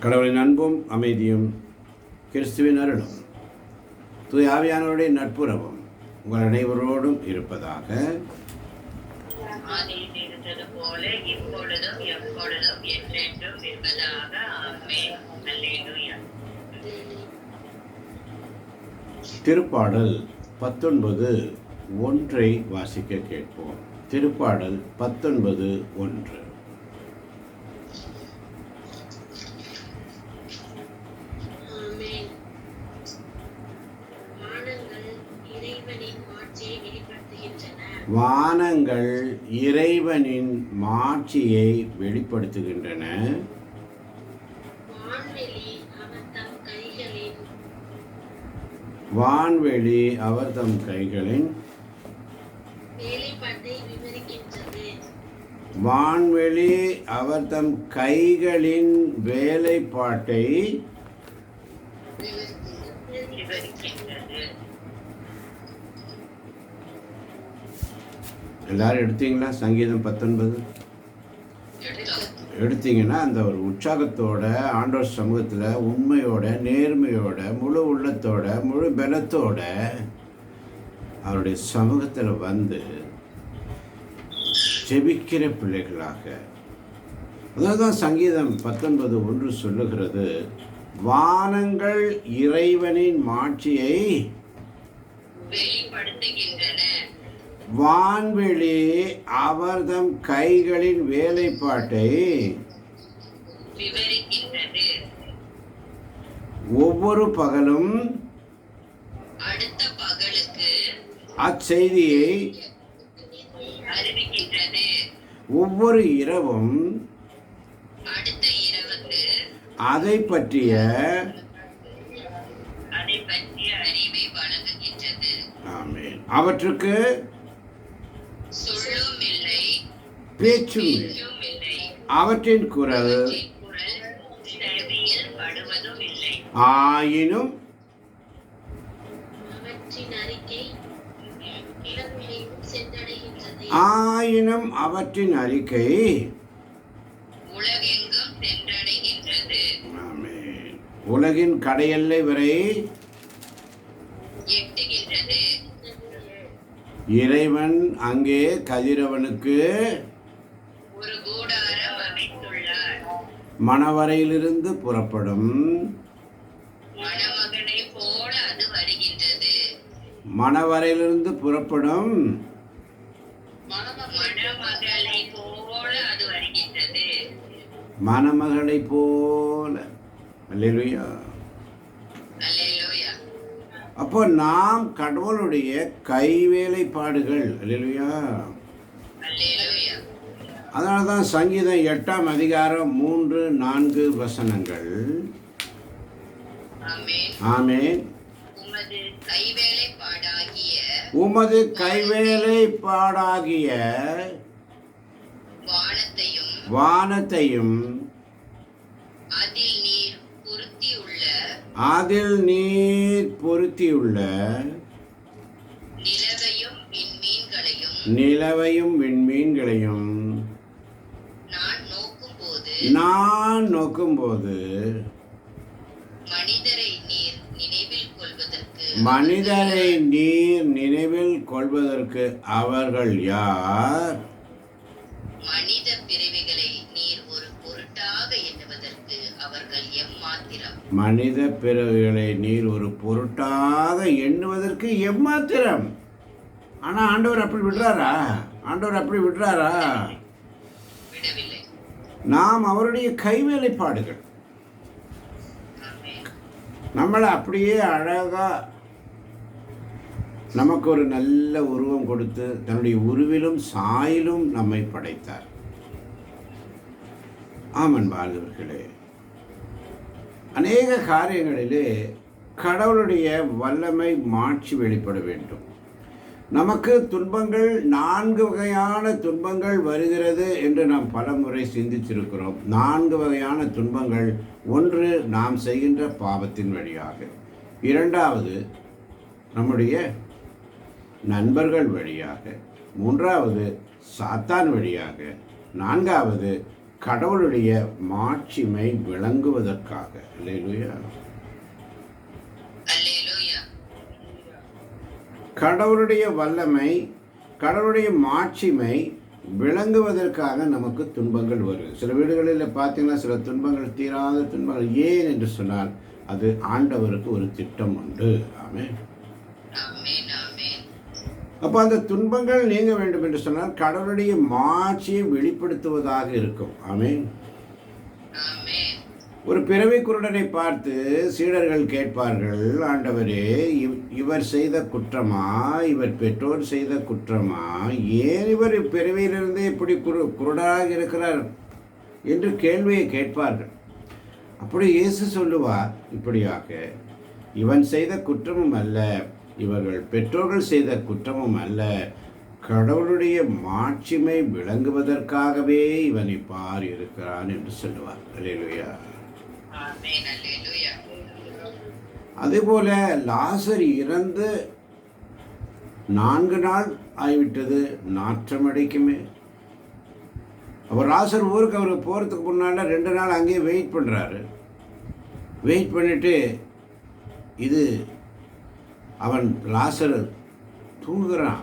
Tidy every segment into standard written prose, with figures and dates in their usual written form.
கடவுளின் அன்பும் அமைதியும் கிறிஸ்துவின் அருளும் தூய் ஆவியானவருடைய நட்புறவும் உங்கள் அனைவரோடும் இருப்பதாக. திருப்பாடல் 19:1 வாசிக்க கேட்போம். திருப்பாடல் 19:1. வானங்கள் இறைவனின் மாட்சியை வெளிப்படுத்துகின்றன. வான்வெளி அவர் தம் கைகளின் வான்வெளி அவர் தம் கைகளின் வேலைப்பாட்டை எல்லாரும் எடுத்தீங்களா? சங்கீதம் 19 எடுத்தீங்கன்னா அந்த ஒரு உற்சாகத்தோட ஆண்டவர் சமூகத்தில் உண்மையோட நேர்மையோட முழு உள்ளத்தோட முழு பலத்தோட அவருடைய சமூகத்தில் வந்து ஜெபிக்கிற பிள்ளைகளாக. அதான் சங்கீதம் 19:1 சொல்லுகிறது, வானங்கள் இறைவனின் மாட்சியை வெளிப்படுத்துகின்றன, வான்வெளி அவர்தம் கைகளின் வேலைப்பாட்டை விவரிக்கின்றது. ஒவ்வொரு பகலும் அடுத்த பகலுக்கு அச்செய்தியை அறிவிக்கின்றது. ஒவ்வொரு இரவும் அடுத்த இரவுக்கு அதை பற்றிய அறிவை வழங்குகின்றது. ஆமென். அவற்றுக்கு சொல்லும் இல்லை, பேச்சும் இல்லை, அவற்றின் குரல் செவியில் படுவதும் இல்லை. ஆயினும் அவற்றின் அறிக்கை உலகெங்கும் சென்றடைகின்றது. ஆமென். உலகின் கடையெல்லை வரை எட்டுகின்றது. இறைவன் அங்கே கதிரவனுக்கு ஒரு கூடாரம் அமைத்துள்ளார். மணவரையிலிருந்து புறப்படும் மணமகனை போல அது வருகின்றது. மணவரையிலிருந்து புறப்படும் மணமகளை போல அது வருகின்றது. மணமகளை போல. அல்லேலூயா. அல்லேலூயா. அப்போ நாம் கடவுளுடைய கைவேலைப்பாடுகள். அல்லேலூயா. அல்லேலூயா. அதனால தான் சங்கீதம் 8ஆம் அதிகாரம் 3-4 வசனங்கள். ஆமென். ஆமென். உமது கைவேலைப்பாடாகிய வானத்தையும் அதில் நீர் பொருத்தியுள்ள நிலவையும் விண்மீன்களையும் நான் நோக்கும்போது மனிதரை நீர் நினைவில் கொள்வதற்கு அவர்கள் யார்? மனித பிறவிகளை நீர் ஒரு பொருட்டாக எண்ணுவதற்கு அவர்கள் எம்மாத்திரம். மனித பிறவிகளை நீர் ஒரு பொருட்டாக எண்ணுவதற்கு எம்மாத்திரம். ஆனா ஆண்டவர் அப்படி விடுறாரா? விடவில்லை. நாம் அவருடைய கைவேலைப்பாடுகள். நம்மளை அப்படியே அழகா நமக்கு ஒரு நல்ல உருவம் கொடுத்து தன்னுடைய உருவிலும் சாயிலும் நம்மை படைத்தார். ஆமன் வாழ்ந்தவர்களே, அநேக காரியங்களிலே கடவுளுடைய வல்லமை மாட்சி வெளிப்பட வேண்டும். நமக்கு துன்பங்கள் 4 வகையான துன்பங்கள் வருகிறது என்று நாம் பல முறை சிந்திச்சிருக்கிறோம். 4 வகையான துன்பங்கள். 1, நாம் செய்கின்ற பாவத்தின் வழியாக. 2வது, நம்முடைய நண்பர்கள் வழியாக. 3வது, சாத்தான் வழியாக. 4வது, கடவுளுடைய மாட்சிமை விளங்குவதற்காக. அல்லேலூயா. அல்லேலூயா. கடவுளுடைய வல்லமை, கடவுளுடைய மாட்சிமை விளங்குவதற்காக நமக்கு துன்பங்கள் வருது. சில வீடுகளில் பார்த்தீங்கன்னா சில துன்பங்கள், தீராத துன்பங்கள். ஏன் என்று சொன்னால் அது ஆண்டவருக்கு ஒரு திட்டம் உண்டு. ஆமென். ஆமென். ஆமென். அப்போ அந்த துன்பங்கள் நீங்க வேண்டும் என்று சொன்னால் கடவுளுடைய மாட்சியை வெளிப்படுத்துவதாக இருக்கும். ஆமென். ஆமென். ஒரு பிறவி குருடனை பார்த்து சீடர்கள் கேட்பார்கள், ஆண்டவரே, இவர் செய்த குற்றமா, இவர் பெற்றோர் செய்த குற்றமா, ஏன் இவர் பிறவியிலிருந்தே இப்படி குருடராக இருக்கிறார் என்று கேள்வியை கேட்பார்கள். அப்படி இயேசு சொல்லுவார், இப்படியாக, இவன் செய்த குற்றமும் அல்ல, இவர்கள் பெற்றோர்கள் செய்த குற்றமும் அல்ல, கடவுளுடைய மாட்சிமை விளங்குவதற்காகவே இவனை பார் இருக்கிறான் என்று சொல்லுவார். அல்லேலூயா. ஆமென். அல்லேலூயா. அதேபோல லாசர் இறந்து 4 நாள் ஆகிவிட்டது, நாற்றம் அடிக்குமே. அவர் லாசர் ஊருக்கு அவர் போகிறதுக்கு முன்னால் 2 நாள் அங்கேயே வெயிட் பண்ணுறாரு. வெயிட் பண்ணிவிட்டு இது அவன் லாசர் தூங்குகிறான்,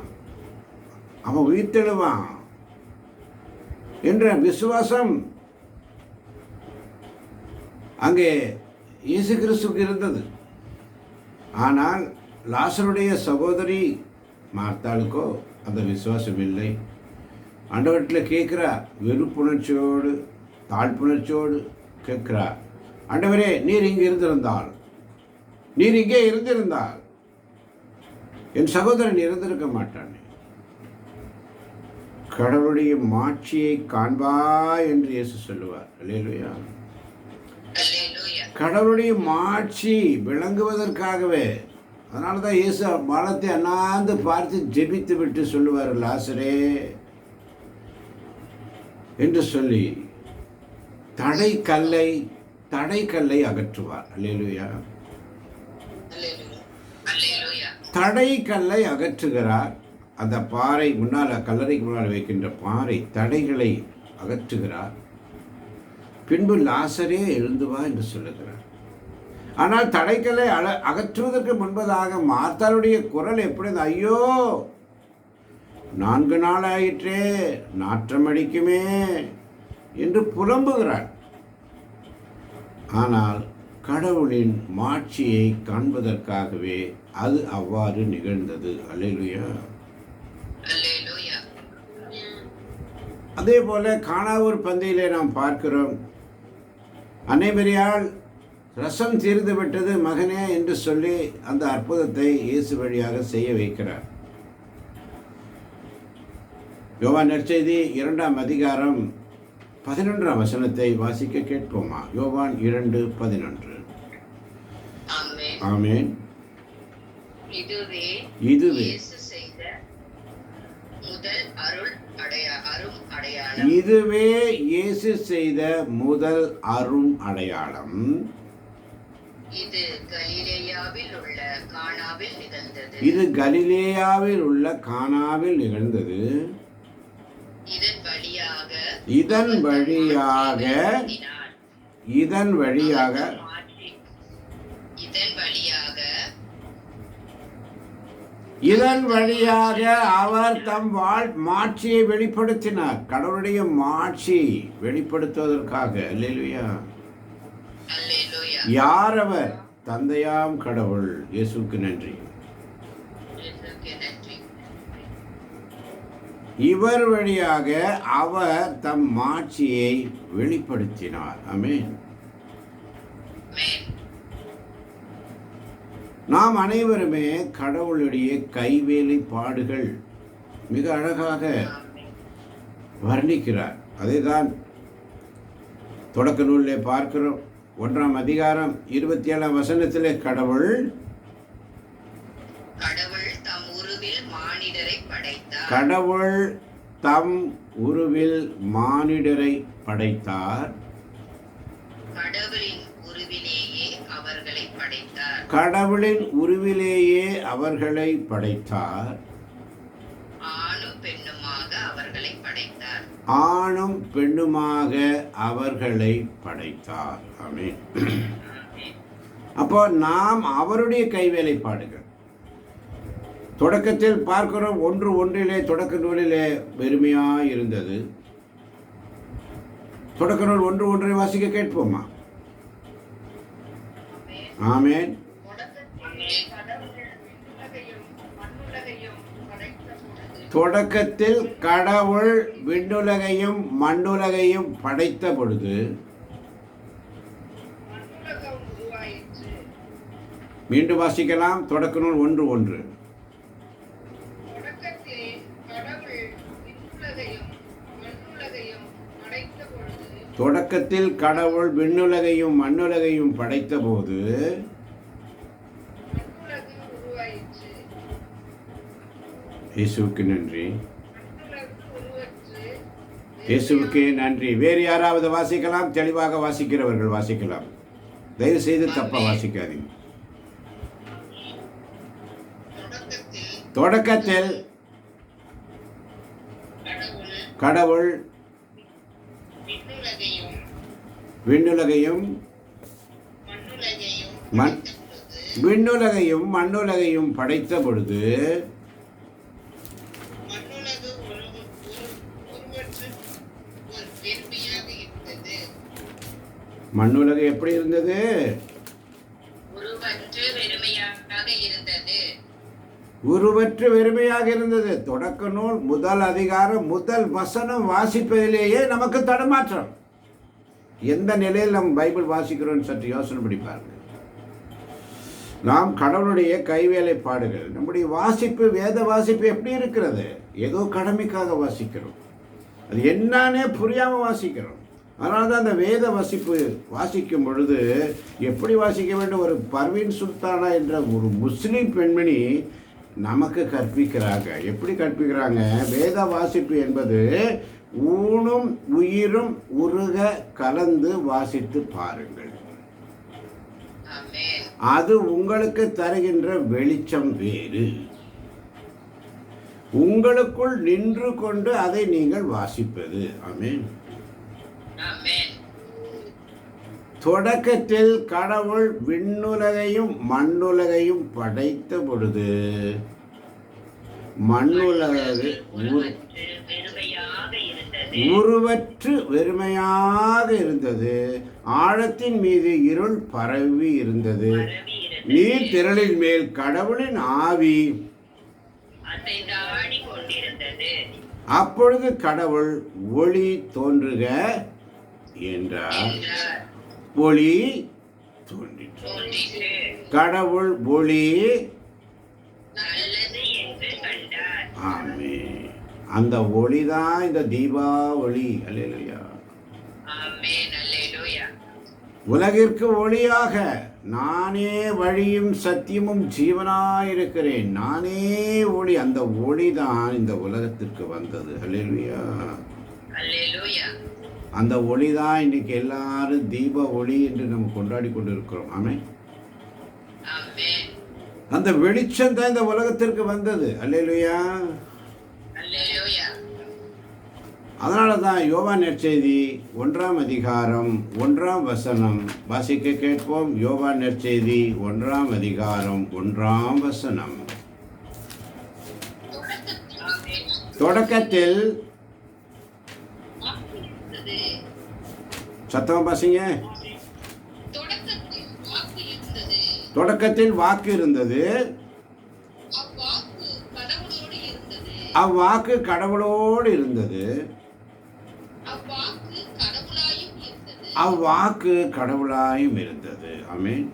அவன் உயிர்த்தெழுவான் என்ற விசுவாசம் அங்கே இயேசு கிறிஸ்துவுக்கு இருந்தது. ஆனால் லாசருடைய சகோதரி மார்த்தாளுக்கோ அந்த விசுவாசம் இல்லை. ஆண்டவர்கிட்ட கேட்குறா, வெறுப்புணர்ச்சியோடு தாழ்ப்புணர்ச்சியோடு கேட்குறா, ஆண்டவரே, நீர் இங்கே இருந்திருந்தால், நீர் இங்கே இருந்திருந்தால் என் சகோதரன் இருந்திருக்க மாட்டானே. கடவுளுடைய மாட்சியை காண்பா என்று இயேசு சொல்லுவார். அல்லேலூயா. அல்லேலூயா. கடவுளுடைய மாட்சி விளங்குவதற்காகவே. அதனால தான் இயேசு வானத்தை அண்ணாந்து பார்த்து ஜெபித்து விட்டு சொல்லுவார், லாசரே என்று சொல்லி தடைக்கல்லை அகற்றுவார். அல்லேலூயா. அல்லேலூயா. தடைக்கல்லை அகற்றுகிறார். அந்த பாறை முன்னால், கல்லறைக்கு முன்னால் வைக்கின்ற பாறை தடைகளை அகற்றுகிறார். பின்பு லாசரே எழுந்து வா என்று சொல்லுகிறார். ஆனால் தடைக்கல்லை அகற்றுவதற்கு முன்பதாக மார்த்தாளுடைய குரல் எப்படி, ஐயோ 4 நாள் ஆயிற்றே, நாற்றம் அடிக்குமே என்று புலம்புகிறார். ஆனால் கடவுளின் மாட்சியை காண்பதற்காகவே அது அவ்வாறு நிகழ்ந்தது. அல்லேலூயா. அல்லேலூயா. அதே போல கானாவூர் பந்தியிலே நாம் பார்க்கிறோம், அன்னைமரியாள் ரசம் தீர்ந்து விட்டது மகனே என்று சொல்லி அந்த அற்புதத்தை இயேசு வழியாக செய்ய வைக்கிறார். யோவான் நற்செய்தி 2ஆம் அதிகாரம் 11ஆம் வசனத்தை வாசிக்க கேட்போமா? யோவான் 2:11. ஆமென். ஆமென். இதுவே இதுவே இயேசு செய்த முதல் அரும் அடையாளம். இதுவே இயேசு செய்த முதல் அரும் அடையாளம். இது கலிலேயாவில் உள்ள கானாவில் நிகழ்ந்தது. இது கலிலேயாவில் உள்ள கானாவில் நிகழ்ந்தது. இதன் வழியாக இதன் வழியாக இதன் வழியாக இதன் வழியாக அவர் தம் மாட்சியை வெளிப்படுத்தினார். கடவுளுடைய மாட்சி வெளிப்படுத்துவதற்காக. அல்லேலூயா. அல்லேலூயா. யார் அவர்? தந்தையாம் கடவுள். இயேசுவுக்கு நன்றி. இயேசுவுக்கு நன்றி. இவர் வழியாக அவர் தம் மாட்சியை வெளிப்படுத்தினார். ஆமென். ஆமென். நாம் அனைவருமே கடவுளுடைய கைவேலை பாடுகள் மிக அழகாக வர்ணிக்கிறார். அதைதான் தொடக்க நூலிலே பார்க்கிறோம். 1ஆம் அதிகாரம் 27ஆம் வசனத்திலே கடவுள் தம் உருவில் மானிடரை படைத்தார். கடவுள் தம் உருவில் மானிடரை படைத்தார். கடவுளின் உருவிலேயே அவர்களை படைத்தார். கடவுளின் உருவிலேயே அவர்களை படைத்தார். பெண்ணுமாக அவர்களை படைத்தார். ஆணும் பெண்ணுமாக அவர்களை படைத்தார். ஆமென். அப்போ நாம் அவருடைய கைவேலைப்பாடுகள். தொடக்கத்தில் பார்க்கிறோம், ஒன்றிலே தொடக்க நூலிலே வெறுமையாக இருந்தது. தொடக்க நூல் 1:1 வாசிக்க கேட்போமா? ஆமென். தொடக்கத்தில் கடவுள் விண்ணுலகையும் மண்ணுலகையும் படைத்த பொழுது, மீண்டும் வாசிக்கலாம். தொடக்க நூல் 1:1. தொடக்கத்தில் கடவுள் விண்ணுலகையும் மண்ணுலகையும் படைத்த போது இயேசுவுக்கு நன்றி, இயேசுவுக்கு நன்றி. வேறு யாராவது வாசிக்கலாம்? தெளிவாக வாசிக்கிறவர்கள் வாசிக்கலாம். தயவு செய்து தப்பா வாசிக்காதீங்க. தொடக்கத்தில் கடவுள் விண்ணுலகையும் மண்ணுலகையும் படைத்த பொழுது மண்ணுலகம் எப்படி இருந்தது? உருவற்று வெறுமையாக இருந்தது. தொடக்க நூல் முதல் அதிகாரம் முதல் வசனம் வாசிப்பதிலேயே நமக்கு தடுமாற்றம். எந்த நிலையில் நாம் பைபிள் வாசிக்கிறோம் சற்று யோசனை பண்ணி பாருங்கள். நாம் கடவுளுடைய கைவேலைப்பாடுகள், நம்முடைய வாசிப்பு, வேத வாசிப்பு எப்படி இருக்கிறது? ஏதோ கடமைக்காக வாசிக்கிறோம், அது என்னன்னே புரியாமல் வாசிக்கிறோம். அதனால தான் அந்த வேத வாசிப்பு வாசிக்கும் பொழுது எப்படி வாசிக்க வேண்டும்? ஒரு பர்வீன் சுல்தானா என்ற ஒரு முஸ்லீம் பெண்மணி நமக்கு கற்பிக்கிறாங்க. எப்படி கற்பிக்கிறாங்க? வேத வாசிப்பு என்பது ஊனும் உயிரும் உருக கலந்து வாசித்து பாருங்கள். அது உங்களுக்கு தருகின்ற வெளிச்சம் வேறு. உங்களுக்குள் நின்று கொண்டு அதை நீங்கள் வாசிப்பது. ஆமென். தொடக்கத்தில் கடவுள் விண்ணுலகையும் மண்ணுலகையும் படைத்த பொழுது மண்ணுலகு உருவற்று வெறுமையாக இருந்தது. ஆழத்தின் மீது இருள் பரவி இருந்தது. நீர் திரளின் மேல் கடவுளின் ஆவி. அப்பொழுது கடவுள் ஒளி தோன்றுக என்றார். ஒளி தோன்றிற்று. கடவுள் ஒளி. ஆமென். அந்த ஒளி தான் இந்த தீபாவளி. அல்லேலூயா. உலகிற்கு ஒளியாக நானே வழியும் சத்தியமும் ஜீவனாயிருக்கிறேன், நானே ஒளி. அந்த ஒளி தான் இந்த உலகத்திற்கு வந்தது. அல்லேலூயா. அந்த ஒளி தான் இன்னைக்கு எல்லாரும் தீப ஒளி என்று நம்ம கொண்டாடி கொண்டு இருக்கிறோம். ஆமென். அந்த வெளிச்சம் தான் இந்த உலகத்திற்கு வந்தது. அல்லேலூயா. அதனால தான் யோவான் நற்செய்தி 1ஆம் அதிகாரம் 1ஆம் வசனம் வாசிக்க கேட்போம். யோவான் நற்செய்தி 1ஆம் அதிகாரம் 1ஆம் வசனம். தொடக்கத்தில் சத்தம் பாசிங்க. தொடக்கத்தில் வாக்கு இருந்தது. அவ்வாக்கு கடவுளோடு இருந்தது. அவ்வாக்கு கடவுளாயும் இருந்தது. ஆமென்.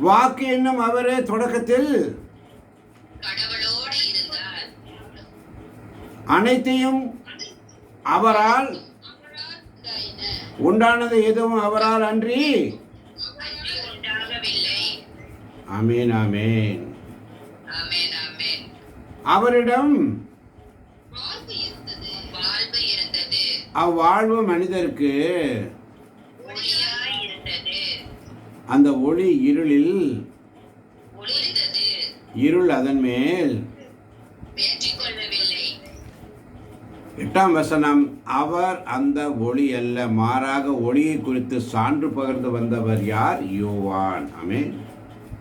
வாக்கு என்னும் அவரே தொடக்கத்தில் அனைத்தையும் அவரால் உண்டானது எதுவும் அவரால் அன்றி. ஆமென். ஆமென். அவரிடம் அவ்வாழ்வு மனிதருக்கு. அந்த ஒளி இருளில் இருள் அதன் மேல். வெற்றி கொள்ளவில்லை. 8ஆம் வசனம், அவர் அந்த ஒளி அல்ல, மாறாக ஒளியை குறித்து சான்று பகிர்ந்து வந்தவர் யார்? யோவான். ஆமென்.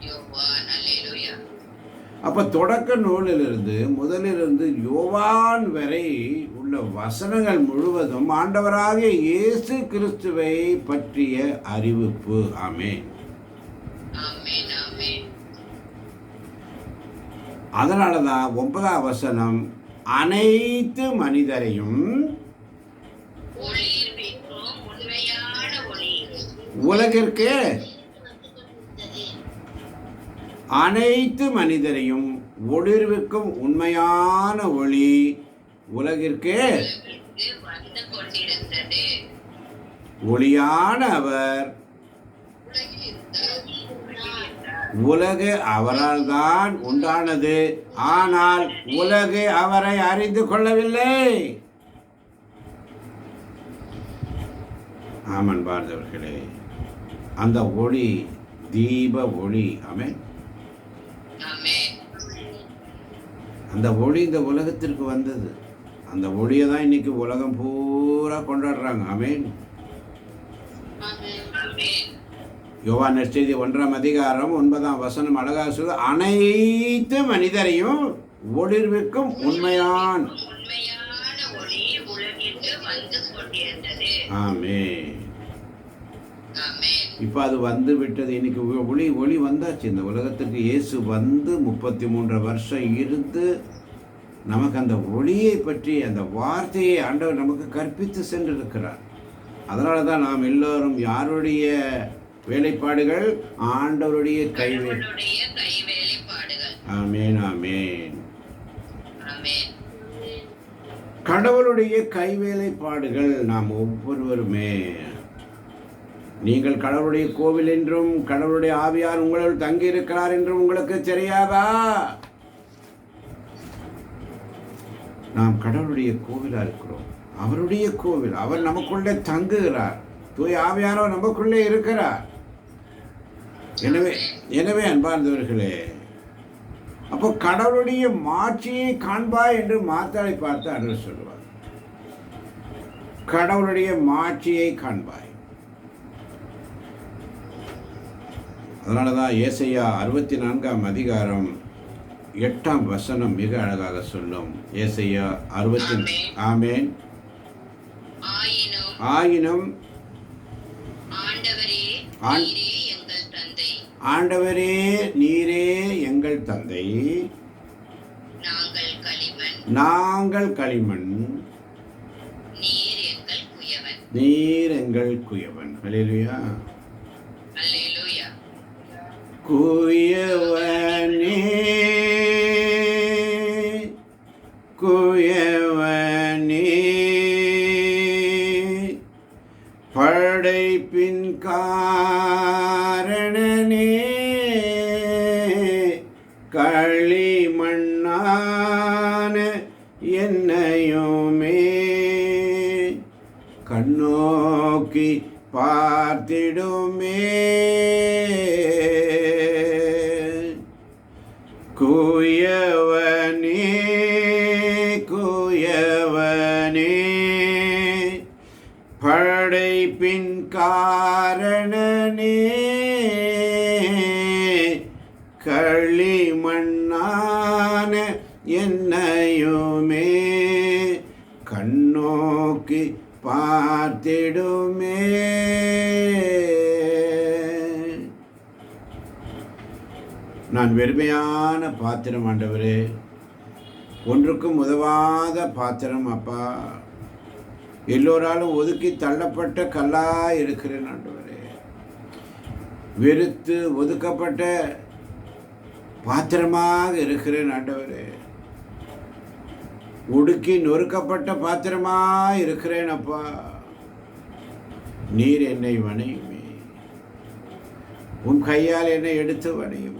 யோவான். அல்லேலூயா. அப்ப தொடக்க நூலிலிருந்து முதலிலிருந்து யோவான் வரை உள்ள வசனங்கள் முழுவதும் ஆண்டவராகிய இயேசு கிறிஸ்துவை பற்றிய அறிவிப்பு. ஆமென். ஆமென். ஆமென். அதனாலதான் 9ஆம் வசனம், அனைத்து மனிதரையும் ஒளிர்விக்கும் உண்மையான ஒளி உலகிற்கு, அனைத்து மனிதரையும் ஒளிர்விக்கும் உண்மையான ஒளி உலகிற்கு உலகிற்கு வந்து கொண்டிருந்தது. ஒளியான அவர் உலகில் இருந்தார். உலகு அவரால் தான் உண்டானது, ஆனால் உலகு அவரை அறிந்து கொள்ளவில்லை. ஆமன் பார்த்தவர்களே, அந்த ஒளி தீப ஒளி. ஆமென். ஆமென். அந்த ஒளி இந்த உலகத்திற்கு வந்தது. அந்த ஒளியை தான் இன்னைக்கு உலகம் பூரா கொண்டாடுறாங்க. ஆமென். ஆமென். யோவான் நற்செய்தி 1ஆம் அதிகாரம் 9ஆம் வசனம் அழகாக சொல்லுது, அனைத்து மனிதரையும் ஒளிர்விக்கும் உண்மையான. உண்மையான ஒளி உலகிற்கு வந்து கொண்டிருந்தது. ஆமென். ஆமென். இப்போ அது வந்து விட்டது. இன்னைக்கு ஒளி வந்தாச்சு இந்த உலகத்துக்கு. இயேசு வந்து 33 வருஷம் இருந்து நமக்கு அந்த ஒளியை பற்றி, அந்த வார்த்தையை ஆண்டவர் நமக்கு கற்பித்து சென்றிருக்கிறார். அதனால தான் நாம் எல்லோரும் யாருடைய வேலைப்பாடுகள்? ஆண்டவருடைய கடவுளுடைய கைவேலைப்பாடுகள். ஆமென். ஆமென். ஆமென். கடவுளுடைய கைவேலைப்பாடுகள் நாம் ஒவ்வொருவருமே. நீங்கள் கடவுளுடைய கோவில் என்றும் கடவுளுடைய ஆவியார் உங்களுள் தங்கி இருக்கிறார் என்றும் உங்களுக்கு தெரியாதா? நாம் கடவுளுடைய கோவிலா இருக்கிறோம். அவருடைய கோவில். அவர் நமக்குள்ளே தங்குகிறார். தூய ஆவியானவர் நமக்குள்ளே இருக்கிறார். எனவே அன்பார்ந்தவர்களே, அப்போ கடவுளுடைய மாட்சியை காண்பாய் என்று மாத்தாளை பார்த்து ஆண்டவர் சொல்லுவார். கடவுளுடைய மாட்சியை காண்பாய். அதனால தான் ஏசாயா 64ஆம் அதிகாரம் 8ஆம் வசனம் மிக அழகாக சொல்லும். ஏசாயா 60. ஆமென். ஆயினும் ஆண்டவரே நீரே எங்கள் தந்தை, நாங்கள் களிமண், நீர் எங்கள் குயவன். அல்லேலூயா. குயவனே குயவனே படைப்பின் காரணனே, களிமண்ணான என்னையுமே கண்ணோக்கி பார்த்திடுமே. குயவனே குயவனே படைப்பின் காரணனே, களிமண்ணான என்னையுமே கண்ணோக்கி பார்த்திடுமே. நான் வெறுமையான பாத்திரம் ஆண்டவரே, ஒன்றுக்கும் உதவாத பாத்திரம் அப்பா. எல்லோராலும் ஒதுக்கி தள்ளப்பட்ட கல்லா இருக்கிறேன் ஆண்டவரே. வெறுத்து ஒதுக்கப்பட்ட பாத்திரமாக இருக்கிறேன் ஆண்டவரே. ஒடுக்கி நொறுக்கப்பட்ட பாத்திரமாக இருக்கிறேன் அப்பா. நீர் என்னை வணையுமே, உன் கையால் என்னை எடுத்து வணையுமே.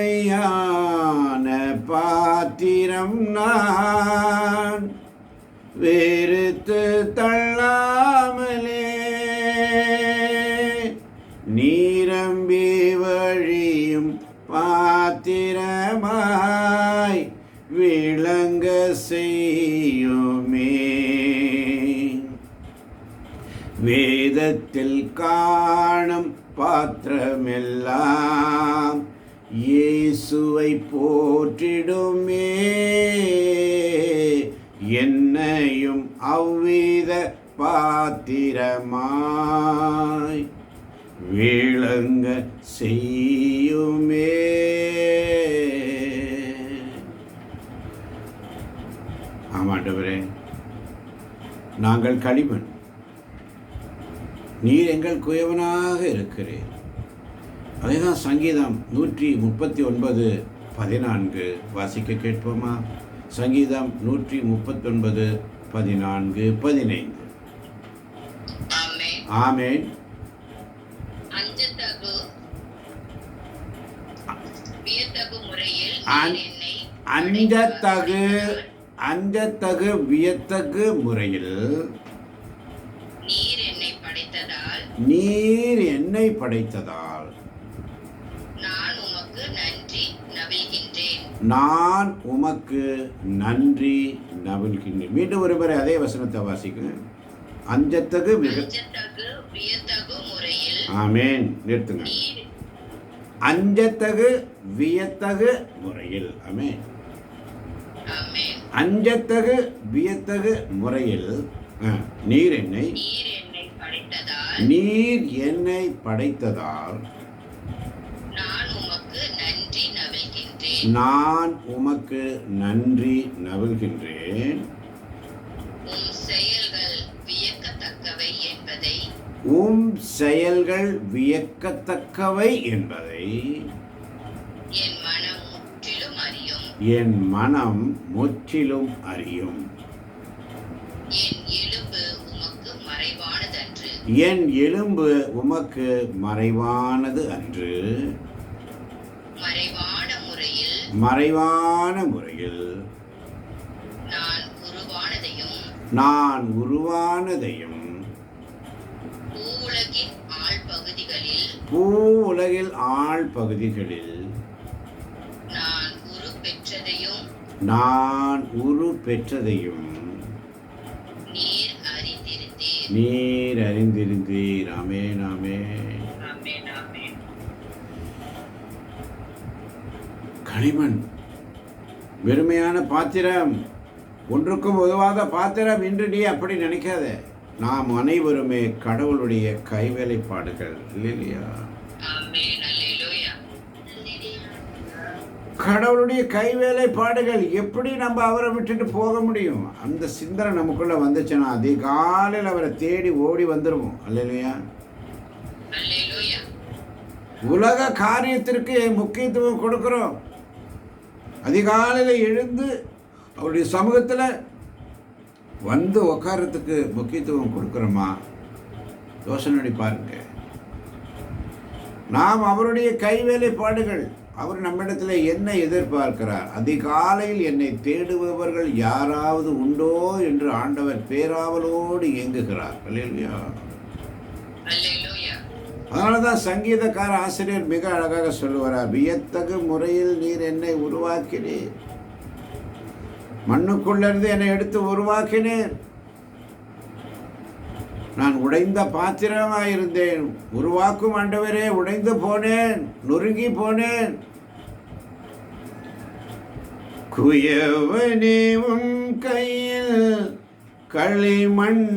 வேறுமையான பாத்திரம் நான், வெறுத்து தள்ளாமலே பாத்திரமாய் விளங்க செய்யுமே. வேதத்தில் காணும் பாத்திரமெல்லாம் இயேசுவை போற்றிடுமே. என்னையும் அவ்வித பாத்திரமாய் விளங்க செய்யுமே. ஆமாண்டவரே, நாங்கள் களிமண், நீர் எங்கள் குயவனாக இருக்கிறேன். அதேதான் சங்கீதம் 139:14 வாசிக்க கேட்போமா? சங்கீதம் 139:14-15. ஆமென். ஆமென். அஞ்சத்தகு வியத்தகு முறையில் அன்- நீர் என்னை அஞ்சத்தகு அஞ்சத்தகு வியத்தகு முறையில் நீர் என்னை படைத்ததால் நீர் என்னை படைத்ததால் நான் உமக்கு நன்றி நவில்கின்றேன். நான் உமக்கு நன்றி நவில்கின்றேன். மீண்டும் ஒருமுறை அதே வசனத்தை வாசிக்க. அஞ்சத்தகு அஞ்சத்தகு வியத்தகு முறையில் ஆமேன். நிறுத்துங்க. நீர் அஞ்சத்தகு வியத்தகு முறையில். ஆமேன். ஆமென். அஞ்சத்தகு வியத்தகு முறையில் நீர் என்னை நீர் என்னை படைத்ததால் நீர் என்னை படைத்ததால் நான் உமக்கு நன்றி நவில்கின்றேன். நான் உமக்கு நன்றி நவில்கின்றேன். உம் செயல்கள் வியக்கத்தக்கவை என்பதை உம் செயல்கள் வியக்கத்தக்கவை என்பதை என் மனம் முற்றிலும் அறியும். என் மனம் முற்றிலும் அறியும். என் எலும்பு உமக்கு மறைவானதன்று. என் எலும்பு உமக்கு மறைவானது அன்று. மறைவான முறையில் மறைவான முறையில் நான் உருவானதையும் பூ உலகில் ஆழ் பகுதிகளில் நான் உரு பெற்றதையும் நீர் அறிந்திருந்தீர். ஆமென், ஆமென். களிமண் வெறுமையான பாத்திரம், ஒன்றுக்கும் உதவாத பாத்திரம் என்று நீ அப்படி நினைக்காத. நாம் அனைவருமே கடவுளுடைய கைவேலைப்பாடுகள் இல்லையா? கடவுளுடைய கைவேலைப்பாடுகள். எப்படி நம்ம அவரை விட்டுட்டு போக முடியும்? அந்த சிந்தனை நமக்குள்ள வந்துச்சுன்னா அதிகாலையில் அவரை தேடி ஓடி வந்துருவோம். அல்லையா? உலக காரியத்திற்கு முக்கியத்துவம் கொடுக்கிறோம். அதிகாலையில் எழுந்து அவருடைய சமூகத்தில் வந்து உட்காரத்துக்கு முக்கியத்துவம் கொடுக்குறோமா? யோசனை பண்ணி பாருங்க. நாம் அவருடைய கைவேலைப்பாடுகள். அவர் நம்மிடத்தில் என்ன எதிர்பார்க்கிறார்? அதிகாலையில் என்னை தேடுபவர்கள் யாராவது உண்டோ என்று ஆண்டவர் பேராவலோடு இயங்குகிறார். அல்லேலூயா. அதனால தான் சங்கீதக்கார ஆசிரியர் மிக அழகாக சொல்லுவார், வியத்தகு முறையில் நீர் என்னை உருவாக்கினீர், மண்ணுக்குள்ளிருந்து என்னை எடுத்து உருவாக்கினேன். நான் உடைந்த பாத்திரமாயிருந்தேன். உருவாக்கும் ஆண்டவரே, உடைந்து போனேன், நொறுங்கி போனேன். குயவனே உன் கையில் களிமண்ணான்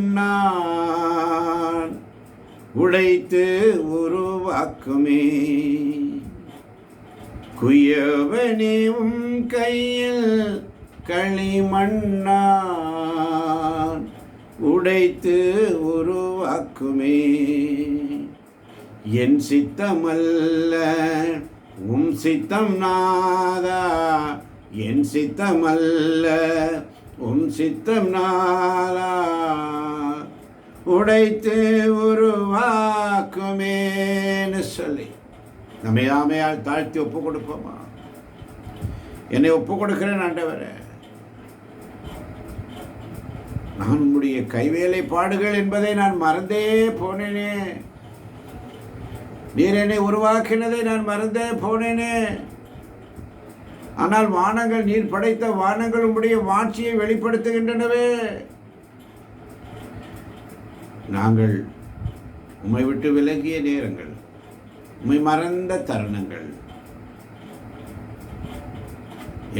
உடைத்து உருவாக்குமே. குயவனே உன் கையில் களிமண்ணான் உடைத்து உருவாக்குமே. என் சித்தமல்ல உம் சித்தம் நாதா, என் சித்தமல்ல உம் சித்தம் நாதா, உடைத்து உருவாக்குமேன்னு சொல்லி நம்ம யாமையால் தாழ்த்தி ஒப்பு கொடுப்போமா? என்னை ஒப்பு கொடுக்கிறேன் ஆண்டவரே, நான் உம்முடைய கைவேலைப்பாடுகள் என்பதை நான் மறந்தே போனேனே. நீர் என்னை உருவாக்கினதை நான் மறந்தே போனேனே. ஆனால் வானங்கள், நீர் படைத்த வானங்கள் உம்முடைய மாட்சியை வெளிப்படுத்துகின்றனவே. நாங்கள் உம்மை விட்டு விலகிய நேரங்கள், உம்மை மறந்த தருணங்கள்,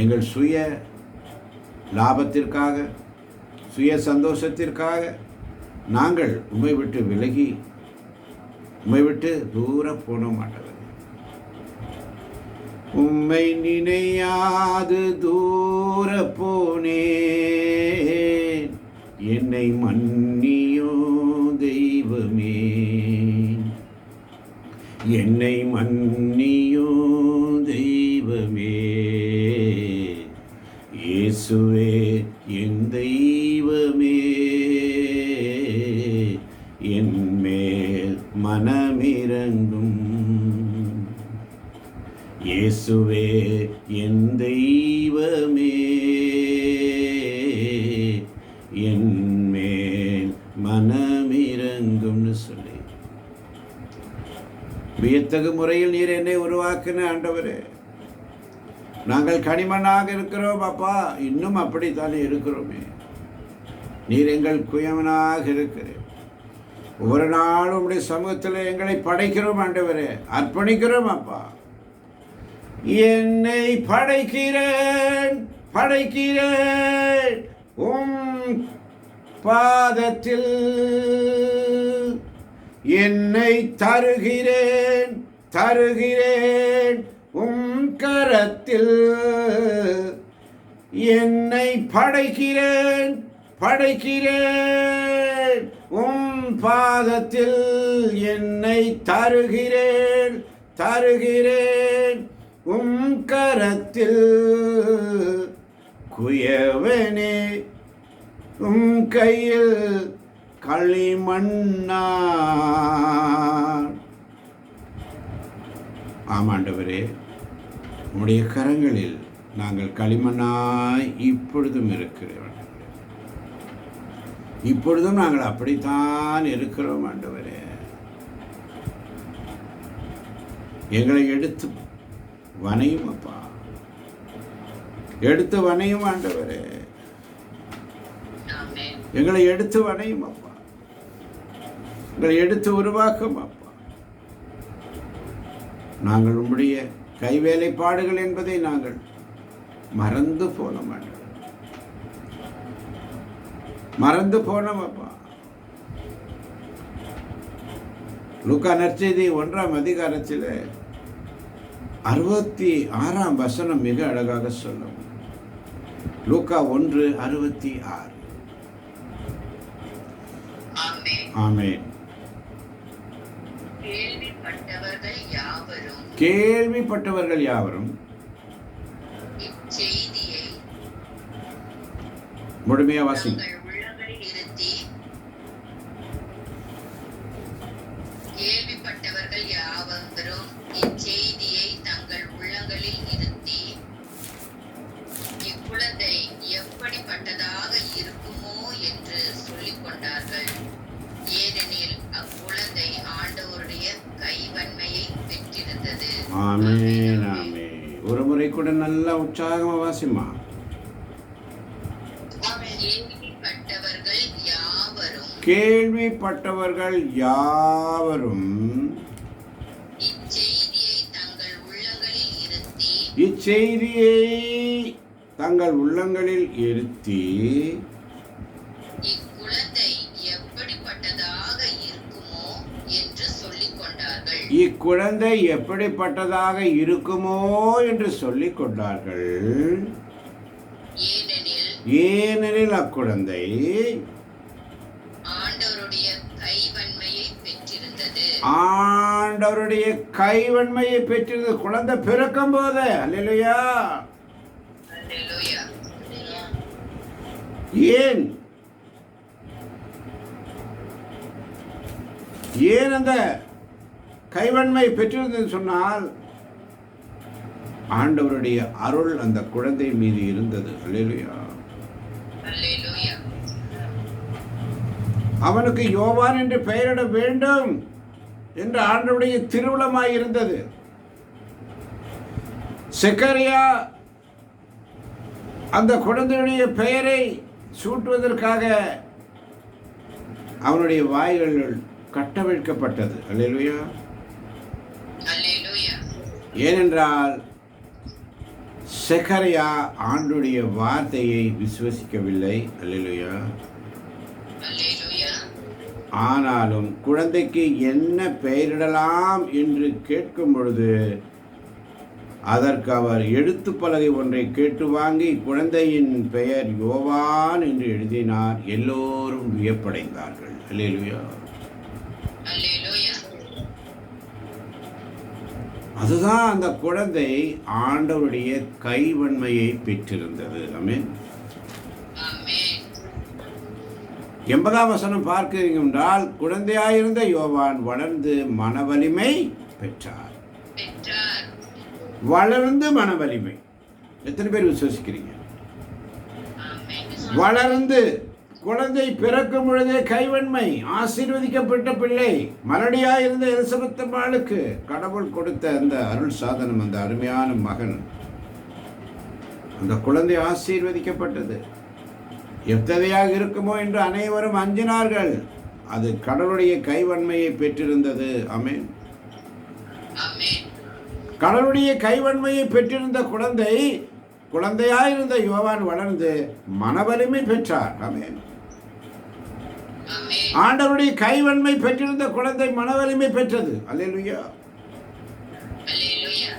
எங்கள் சுய லாபத்திற்காக, சுய சந்தோஷத்திற்காக நாங்கள் உம்மை விட்டு விலகி, உம்மை விட்டு தூர போன மாட்டவர். உம்மை நினையாது தூர போனேன், என்னை மன்னியோ தெய்வமே, என்னை மன்னியோ தெய்வமே. இயேசுவே என் தெய்வமே, என் மேல் மனமிரங்கும். இயேசுவே என் தெய்வமே, என் மேல் மனமிரங்கும்னு சொல்லி வியத்தகு முறையில் நீர் என்னை உருவாக்கின ஆண்டவரே. நாங்கள் கனிமண்ணாக இருக்கிறோம் அப்பா, இன்னும் அப்படித்தானே இருக்கிறோமே. நீர் எங்கள் குயவனாக இருக்கிறேன். ஒவ்வொரு நாளும் உடைய சமூகத்தில் எங்களை படைக்கிறோம் ஆண்டவரே, அர்ப்பணிக்கிறோம் அப்பா. என்னை படைக்கிறேன், படைக்கிறேன் உம் பாதத்தில், என்னை தருகிறேன், தருகிறேன் உம் கரத்தில். என்னை படைக்கிறேன், படைக்கிறேன் உம் பாதத்தில், என்னை தருகிறேன், தருகிறேன் உம் கரத்தில். குயவனே உம் கையில் களிமண்ணான். ஆமாண்டவரே, உம்முடைய கரங்களில் நாங்கள் களிமண்ணாய் இப்பொழுதும் இருக்கிறோம். இப்பொழுதும் நாங்கள் அப்படித்தான் இருக்கிறோம் ஆண்டவரே. எங்களை எடுத்து வனையும் அப்பா, எடுத்து வனையும் ஆண்டவரே, எங்களை எடுத்து வனையும் அப்பா, எங்களை எடுத்து உருவாக்கும் அப்பா. நாங்கள் உம்முடைய கைவேலைப்பாடுகள் என்பதை நாங்கள் மறந்து போனோம் ஆண்டவரே, மறந்து போனோம் அப்பா. லூக்கா நற்செய்தி 1ஆம் அதிகாரத்தில் 66ஆம் வசனம் மிக அழகாக சொல்லும். லூக்கா 1:66. ஆமென். கேள்விப்பட்டவர்கள் யாவரும் இச்செய்தியை முழுமையா வாசிங்க. கேள்விப்பட்டவர்கள் யாவரும் இச்செய்தியை தங்கள் உள்ளங்களில் இருத்தி, இக்குழந்தை எப்படிப்பட்டதாக இருக்குமோ என்று சொல்லிக் கொண்டார்கள். ஏனெனில் அக்குழந்தை ஆண்டவருடைய கைவன்மையை பெற்றிருந்தது. ஆமென், ஆமென். ஒரு முறை கூட நல்லா உற்சாகமா வாசிமா. கேள்விப்பட்டவர்கள் யாவரும் இச்செய்தியை தங்கள் உள்ளங்களில் இருத்தி, இக்குழந்தை எப்படிப்பட்டதாக இருக்குமோ என்று சொல்லிக் கொண்டார்கள். இக்குழந்தை எப்படிப்பட்டதாக இருக்குமோ என்று சொல்லிக் கொண்டார்கள். ஏனெனில் அக்குழந்தை ஆண்டவருடைய கைவன்மையை பெற்றிருந்தது. குழந்தை பிறக்கும் போது அல்லேலூயா. ஏன் அந்த கைவன்மை பெற்றிருந்தது சொன்னால், ஆண்டவருடைய அருள் அந்த குழந்தை மீது இருந்தது. அல்லேலூயா. அவனுக்கு யோவான் என்று பெயரிட வேண்டும் என்று ஆண்டவருடைய திருவுளமாய் இருந்தது. செக்கரியா அந்த குழந்தையுடைய பெயரை சூட்டுவதற்காக அவனுடைய வாய்கள் கட்டவிழ்க்கப்பட்டது. அல்லேலூயா. அல்லேலூயா. ஏனென்றால் செக்கரியா ஆண்டுடைய வார்த்தையை விசுவசிக்கவில்லை. அல்லேலூயா. அல்லேலூயா. ஆனாலும் குழந்தைக்கு என்ன பெயரிடலாம் என்று கேட்கும் பொழுது அதற்கு அவர் எழுத்து பலகை ஒன்றை கேட்டு வாங்கி குழந்தையின் பெயர் யோவான் என்று எழுதினார். எல்லோரும் வியப்படைந்தார்கள். அல்லேலூயா. அல்லேலூயா. அதுதான் அந்த குழந்தை ஆண்டவருடைய கைவன்மையை பெற்றிருந்தது. ஆமென். ஆமென். 80ஆம் வசனம் பார்க்கிறீங்க என்றால் குழந்தையாயிருந்த யோவான் வளர்ந்து மனவலிமை பெற்றார். பெற்றார். வளர்ந்து மனவலிமை. எத்தனை பேர் விசுவசிக்கிறீங்க? ஆமென். வளர்ந்து குழந்தை பிறக்கும் பொழுதே கைவன்மை, ஆசீர்வதிக்கப்பட்ட பிள்ளை. மலடியாயிருந்த எலிசபெத் அம்மாளுக்கு கடவுள் கொடுத்த அந்த அருள் சாதனம், அந்த அருமையான மகன். அந்த குழந்தை ஆசீர்வதிக்கப்பட்டது. எத்தகையாக இருக்குமோ என்று அனைவரும் அஞ்சினார்கள். அது கடவுளுடைய கைவன்மையை பெற்றிருந்தது. ஆமென். ஆமென். கடவுளுடைய கைவன்மையை பெற்றிருந்த குழந்தை, குழந்தையாயிருந்த யோவான் வளர்ந்து மனவலிமை பெற்றார். ஆமென். ஆமென். ஆண்டவருடைய கைவன்மை பெற்றிருந்த குழந்தை மனவலிமை பெற்றது. அல்லேலூயா. அல்லேலூயா.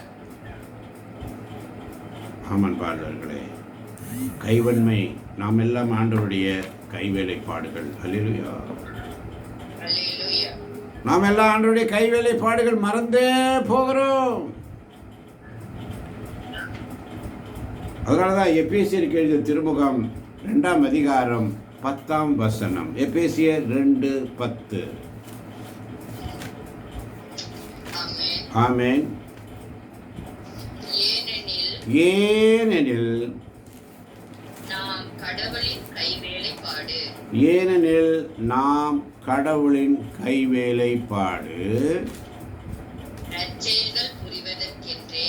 ஆமன் பாடல்களே, கைவன்மை நாம் எல்லாம் ஆண்டவருடைய கைவேலைப்பாடுகள். அல்லேலூயா. அல்லேலூயா. நாம் எல்லாம் ஆண்டவருடைய கைவேலைப்பாடுகள் மறந்தே போகிறோம். அதனாலதான் எபேசியருக்கு எழுதிய திருமுகம் 2ஆம் அதிகாரம் 10ஆம் வசனம். எபேசியர் 2:10. ஆமென். ஆமென். ஏனெனில் ஏனெனில் நாம் கடவுளின் கைவேலைப்பாடு. ஏனெனில் நாம் கடவுளின் கைவேலைப்பாடு, நற்செயல்கள் புரிவதற்கென்றே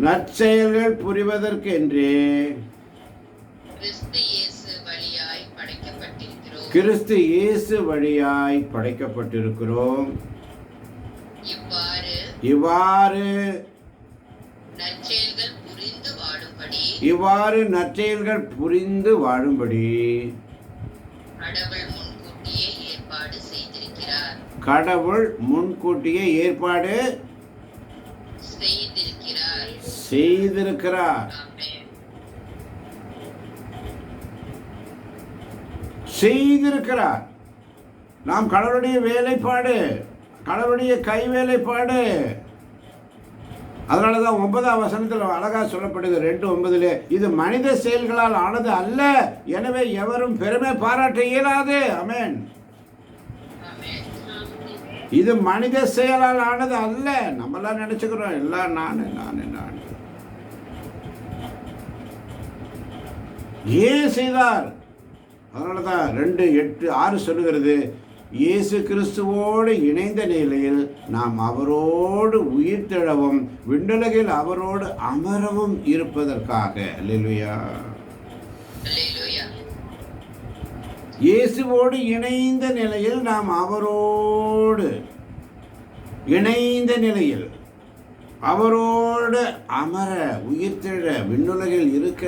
நற்செயல்கள் புரிவதற்கென்றே கிறிஸ்து இயேசு வழியாய் படைக்கப்பட்டிருக்கிறோம். கிறிஸ்து இயேசு வழியாய் படைக்கப்பட்டிருக்கிறோம். இவ்வாறு நற்செயல்கள் இவ்வாறு நற்செயல்கள் புரிந்து வாழும்படி நற்செயல்கள் புரிந்து வாழும்படி கடவுள் முன்கூட்டியே ஏற்பாடு செய்திருக்கிறார். கடவுள் முன்கூட்டியே ஏற்பாடு செய்திருக்கிறார். ஆமென். செய்திருக்கிறார். நாம் கடவுளுடைய வேலைப்பாடு, கடவுளுடைய கை வேலைப்பாடு. அதனால தான் 9ஆம் வசனத்தில் அழகா சொல்லப்படுது. 2:9 இது மனித செயல்களால் ஆனது அல்ல, எனவே எவரும் பெருமை பாராட்ட இயலாது. ஆமென். ஆமென். இது மனித செயலால் ஆனது அல்ல. நம்மளாம் நினைச்சுக்கிறோம் எல்லாம் நான். ஏன் செய்தார்? அதனால தான் 2:8-6 சொல்லுகிறது, இயேசு கிறிஸ்துவோடு இணைந்த நிலையில் நாம் அவரோடு உயிர்த்தெழவும் விண்ணுலகில் அவரோடு அமரவும் இருப்பதற்காக. அல்லேலூயா. அல்லேலூயா. இயேசுவோடு இணைந்த நிலையில் நாம் அவரோடு இணைந்த நிலையில் அவரோடு அமர, உயிர்த்தெழ, விண்ணுலகில் இருக்க.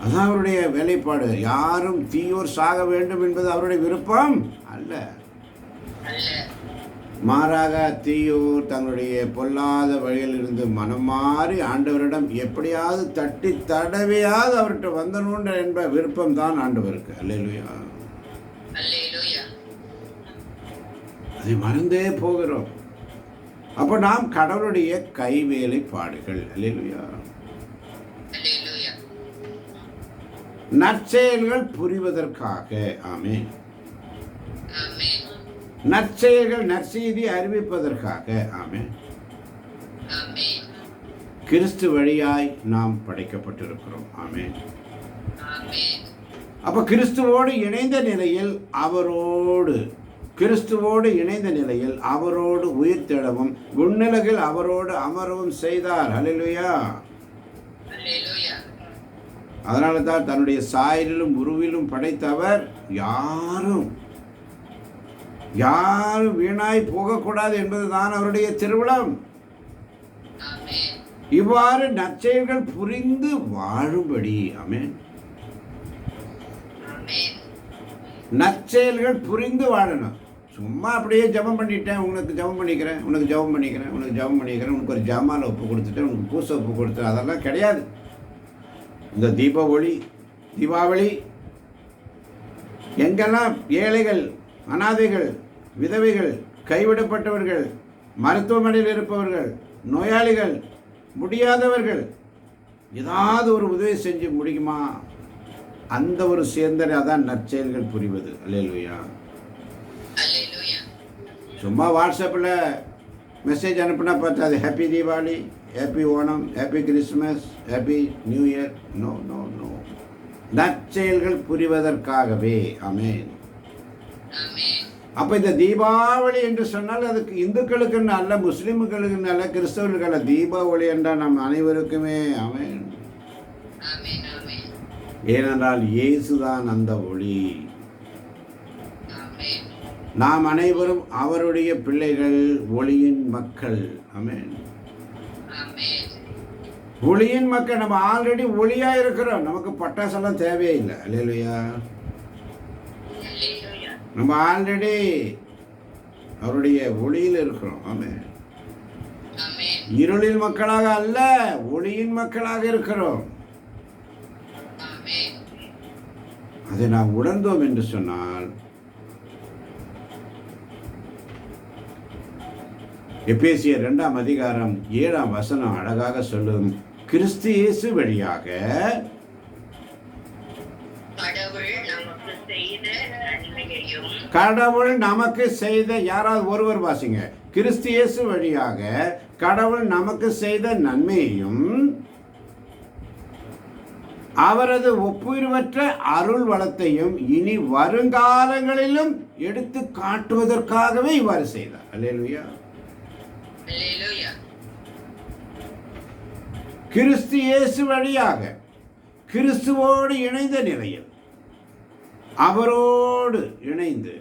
அதான் அவருடைய வேலைப்பாடு. யாரும் தீயோர் சாக வேண்டும் என்பது அவருடைய விருப்பம் அல்ல. மாறாக தீயோர் தங்களுடைய பொல்லாத வழியில் இருந்து மனம் மாறி ஆண்டவரிடம் எப்படியாவது தட்டி தடவையாவது அவர்கிட்ட வந்தணுன்ற என்ப விருப்பம் தான் ஆண்டவருக்கு. அல்லேலூயா. அல்லேலூயா. அதை மறந்தே போகிறோம். அப்போ நாம் கடவுளுடைய கைவேலைப்பாடுகள். அல்லேலூயா. அல்லேலூயா. நற்செயல்கள் புரிவதற்காக. ஆமென். ஆமென். நற்செயல்கள் நற்செய்தி அறிவிப்பதற்காக. ஆமென். ஆமென். கிறிஸ்து வழியாய் நாம் படைக்கப்பட்டிருக்கிறோம். ஆமென். ஆமென். அப்ப கிறிஸ்துவோடு இணைந்த நிலையில் அவரோடு உயிர்த்தெழவும் விண்ணுலகில் அவரோடு அமரவும் செய்தார். அல்லேலூயா. அல்லேலூயா. அதனால தான் தன்னுடைய சாயலிலும் உருவிலும் படைத்தவர் யாரும் வீணாய் போகக்கூடாது என்பதுதான் அவருடைய திருவிழம். ஆமென். இவ்வாறு நற்செயல்கள் புரிந்து வாழும்படி. ஆமென். ஆமென். நற்செயல்கள் புரிந்து வாழணும். சும்மா அப்படியே ஜெபம் பண்ணிட்டேன், உனக்கு ஜெபம் பண்ணிக்கிறேன், உனக்கு ஜெபம் பண்ணிக்கிறேன், உனக்கு ஜெபம் பண்ணிக்கிறேன், உனக்கு ஒரு ஜாமான் ஒப்பு கொடுத்துட்டேன், உனக்கு பூசை ஒப்பு கொடுத்தேன், அதெல்லாம் கிடையாது. இந்த தீபாவளி எங்கெல்லாம் ஏழைகள், அனாதைகள், விதவைகள், கைவிடப்பட்டவர்கள், மருத்துவமனையில் இருப்பவர்கள், நோயாளிகள், முடியாதவர்கள் ஏதாவது ஒரு உதவி செஞ்சு முடியுமா? அந்த ஒரு சேர்ந்தரை அதான் நற்செயல்கள் புரிவது. அல்லேலூயா. அல்லேலூயா. சும்மா வாட்ஸ்அப்பில் மெசேஜ் அனுப்புனா பார்த்தாது happy Deepavali, happy Onam, happy Christmas, happy new year. No no no. நற்செயல்கள் புரிவதற்காகவே. ஆமென். ஆமென். அப்போ இந்த தீபாவளி என்று சொன்னால் அதுக்கு இந்துக்களுக்கு அல்ல, முஸ்லிம்களுக்கு அல்ல, கிறிஸ்தவர்களுக்கு அல்ல. தீபாவளி என்றால் நம் அனைவருக்குமே. ஆமென். ஆமென். ஆமென். ஏனென்றால் இயேசுதான் அந்த ஒளி. ஆமென். நாம் அனைவரும் அவருடைய பிள்ளைகள், ஒளியின் மக்கள். ஆமென். ஆமென். ஒளியின் மக்கள். நம்ம ஆல்ரெடி ஒளியாக இருக்கிறோம், நமக்கு பட்டாசெல்லாம் தேவையே இல்லை. அல்லேலூயா. அல்லேலூயா. நம்ம ஆல்ரெடி அவருடைய ஒளியில் இருக்கிறோம். ஆமென். ஆமென். இருளின் மக்களாக அல்ல, ஒளியின் மக்களாக இருக்கிறோம். ஆமென். அதை நாம் உணர்ந்தோம் என்று சொன்னால் எபேசியர் 2ஆம் அதிகாரம் 7ஆம் வசனம் அழகாக சொல்லும். கிறிஸ்து இயேசு வழியாக கடவுள் நமக்கு செய்த, யாராவது ஒருவர் வாசிங்க. கிறிஸ்து இயேசு வழியாக கடவுள் நமக்கு செய்த நன்மையையும் அவரது ஒப்புயர்வற்ற அருள் வளத்தையும் இனி வருங்காலங்களிலும் எடுத்து காட்டுவதற்காகவே இவ்வாறு செய்தார். அல்லேலூயா. அல்லேலூயா. கிறிஸ்து இயேசு வழியாக கிறிஸ்துவோடு இணைந்த நிலையில், அவரோடு இணைந்து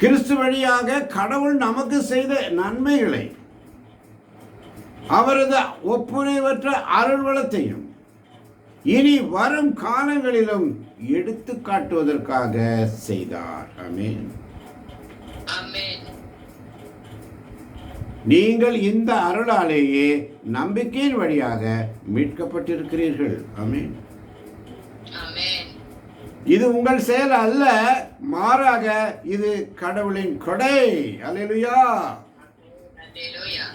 கிறிஸ்து வழியாக கடவுள் நமக்கு செய்த நன்மைகளை, அவரது ஒப்புரவற்ற அருள் வளத்தையும் இனி வரும் காலங்களிலும் எடுத்து காட்டுவதற்காக செய்தார். ஆமென். ஆமென். நீங்கள் இந்த அருளாலேயே நம்பிக்கையின் வழியாக மீட்கப்பட்டிருக்கிறீர்கள். ஆமென். ஆமென். இது உங்கள் செயல் அல்ல, மாறாக இது கடவுளின் கொடை. அல்லேலூயா. அல்லேலூயா.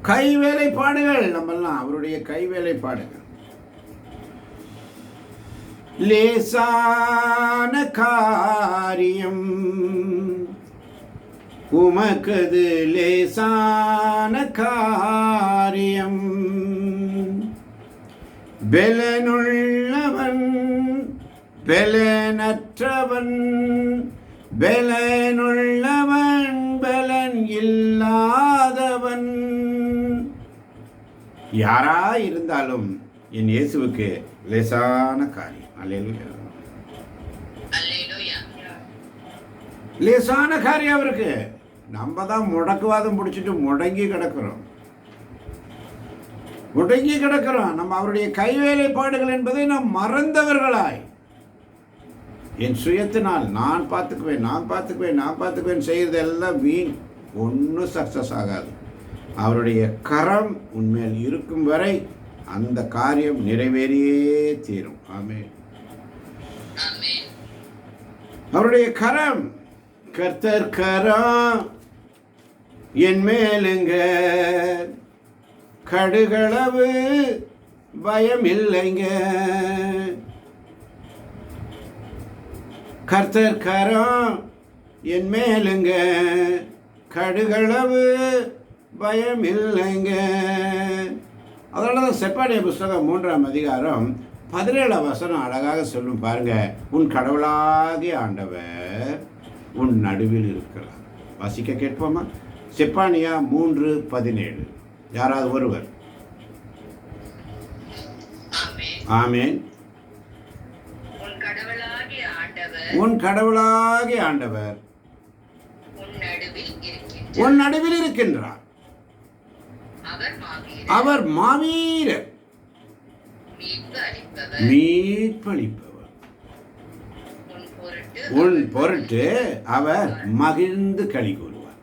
கைவேலைப்பாடுகள், நம்மெல்லாம் அவருடைய கைவேலைப்பாடுகள். லேசான காரியம் உமக்கது, லேசான காரியம். பெலனுள்ளவன் பெலனற்றவன், பெலனுள்ளவன் பெலன் இல்லாதவன். யாரா இருந்தாலும் என் இயேசுவுக்கு லேசான காரியம். அல்லேலூயா. அல்லேலூயா. லேசான காரியம் அவருக்கு. நம்ம தான் முடக்குவாதம் பிடிச்சிட்டு முடங்கி கிடக்கிறோம். நம்ம அவருடைய கைவேலைப்பாடுகள் என்பதை நாம் மறந்தவர்களாய், என் சுயத்தினால் நான் பார்த்துக்குவேன் செய்கிறது எல்லாம் வீண், ஒன்றும் சக்சஸ் ஆகாது. அவருடைய கரம் உண்மையில் இருக்கும் வரை அந்த காரியம் நிறைவேறியே தீரும். ஆமென். ஆமென். அவருடைய கரம், கர்த்தர் கரம் என் மேலுங்க, கடுகளவு பயம் இல்லைங்க. கர்த்தர் கரம் என் மேலுங்க, கடுகளவு பயம் இல்லைங்க. அதனால தான் செப்பானிய புஸ்தகம் 3ஆம் அதிகாரம் 17ஆம் வசனம் அழகாக சொல்லும் பாருங்க. உன் கடவுளாகிய ஆண்டவர் உன் நடுவில் இருக்கிறார். வாசிக்க கேட்போமா? செப்பானியா 3:17. யாராவது ஒருவர். ஆமென். உன் கடவுளாகிய ஆண்டவர் உன் கடவுளாகிய ஆண்டவர் உன் நடுவில் இருக்கின்றார். உன் நடுவில் இருக்கின்றார். அவர் மாவீரர், அவர் மாவீரர், மீட்பு அளிப்பவர், மீட்பளிப்பவர். உன் பொருட்டு உன் பொருட்டு அவர் மகிழ்ந்து களி கூறுவார்.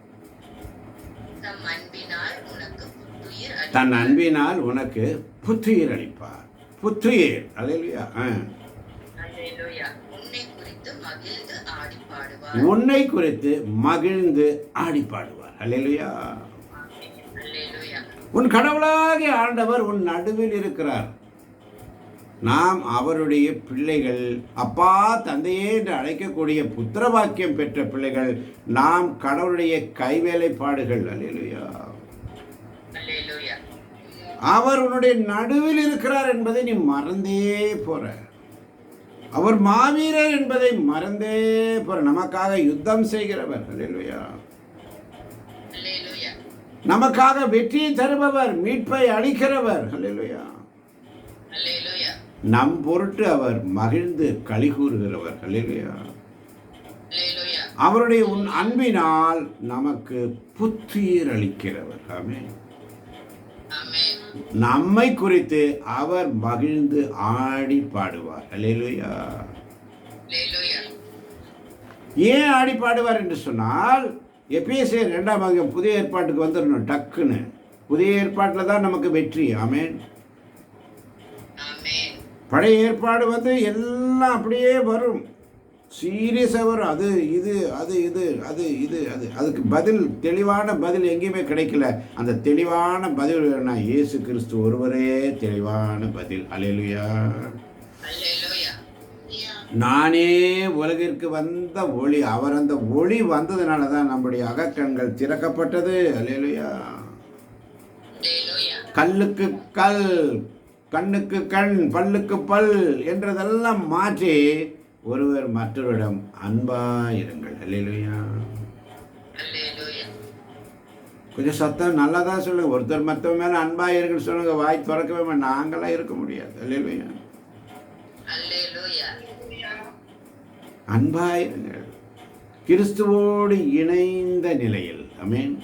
தம் அன்பினால் உனக்கு புத்துயிர் தன் அளிப்பார். அன்பினால் உனக்கு புத்துயிர் அளிப்பார். புத்துயிர். அல்லேலூயா. அல்லேலூயா. உன்னை குறித்து மகிழ்ந்து ஆடி பாடுவார். உன்னை குறித்து மகிழ்ந்து ஆடி பாடுவார். அல்லேலூயா. அல்லேலூயா. உன் கடவுளாகிய ஆண்டவர் உன் நடுவில் இருக்கிறார். நாம் அவருடைய பிள்ளைகள், அப்பா தந்தையே என்று அழைக்கக்கூடிய புத்திரவாக்கியம் பெற்ற பிள்ளைகள். நாம் கடவுளுடைய கைவேலைப்பாடுகள். அல்லேலூயா. அல்லேலூயா. அவர் உன்னுடைய நடுவில் இருக்கிறார் என்பதை நீ மறந்தே போற. அவர் மாவீரர் என்பதை மறந்தே போற. நமக்காக யுத்தம் செய்கிறவர். அல்லேலூயா. அல்லேலூயா. நமக்காக வெற்றியை தருபவர், மீட்பை அளிக்கிறவர். அல்லேலூயா. அல்லேலூயா. நம் பொருட்டு அவர் மகிழ்ந்து களி கூறுகிறவர். அல்லேலூயா. அல்லேலூயா. அவருடைய அன்பினால் நமக்கு புத்துயிர் அளிக்கிறவர். ஆமென். ஆமென். நம்மை குறித்து அவர் மகிழ்ந்து ஆடி பாடுவார். அல்லேலூயா. அல்லேலூயா. ஏன் ஆடி பாடுவார் என்று சொன்னால், எபேசியர் 2ஆம் அதிகாரம் புதிய ஏற்பாட்டுக்கு வந்துடணும் டக்குன்னு. புதிய ஏற்பாட்டில் தான் நமக்கு வெற்றி. ஆமென். ஆமென். பழைய ஏற்பாடு வந்து எல்லாம் அப்படியே வரும், சீரியஸாக வரும். அது இது அது இது அது இது அது அதுக்கு பதில், தெளிவான பதில் எங்கேயுமே கிடைக்கல. அந்த தெளிவான பதில் வேணும்னா இயேசு கிறிஸ்து ஒருவரே தெளிவான பதில். அல்லேலூயா. அல்லேலூயா. நானே உலகிற்கு வந்த ஒளி. அவர் அந்த ஒளி வந்ததுனால தான் நம்முடைய அகக்கண்கள் திறக்கப்பட்டது. அல்லேலூயா. அல்லேலூயா. கல்லுக்கு கல், கண்ணுக்கு கண், பல்லுக்கு பல் என்றதெல்லாம் மாற்றி ஒருவர் மற்றவரிடம் அன்பாயிருங்கள். அல்லேலூயா. அல்லேலூயா. கொஞ்சம் சத்தம் நல்லா தான் சொல்லுங்க. ஒருத்தர் மற்றவங்க மேலே அன்பாயிருங்கள் சொல்லுங்க. வாய் திறக்கவே நாங்களாம் இருக்க முடியாது. அல்லேலூயா. அல்லேலூயா. அன்பாயிருங்கள், கிறிஸ்துவோடு இணைந்த நிலையில். ஆமென்.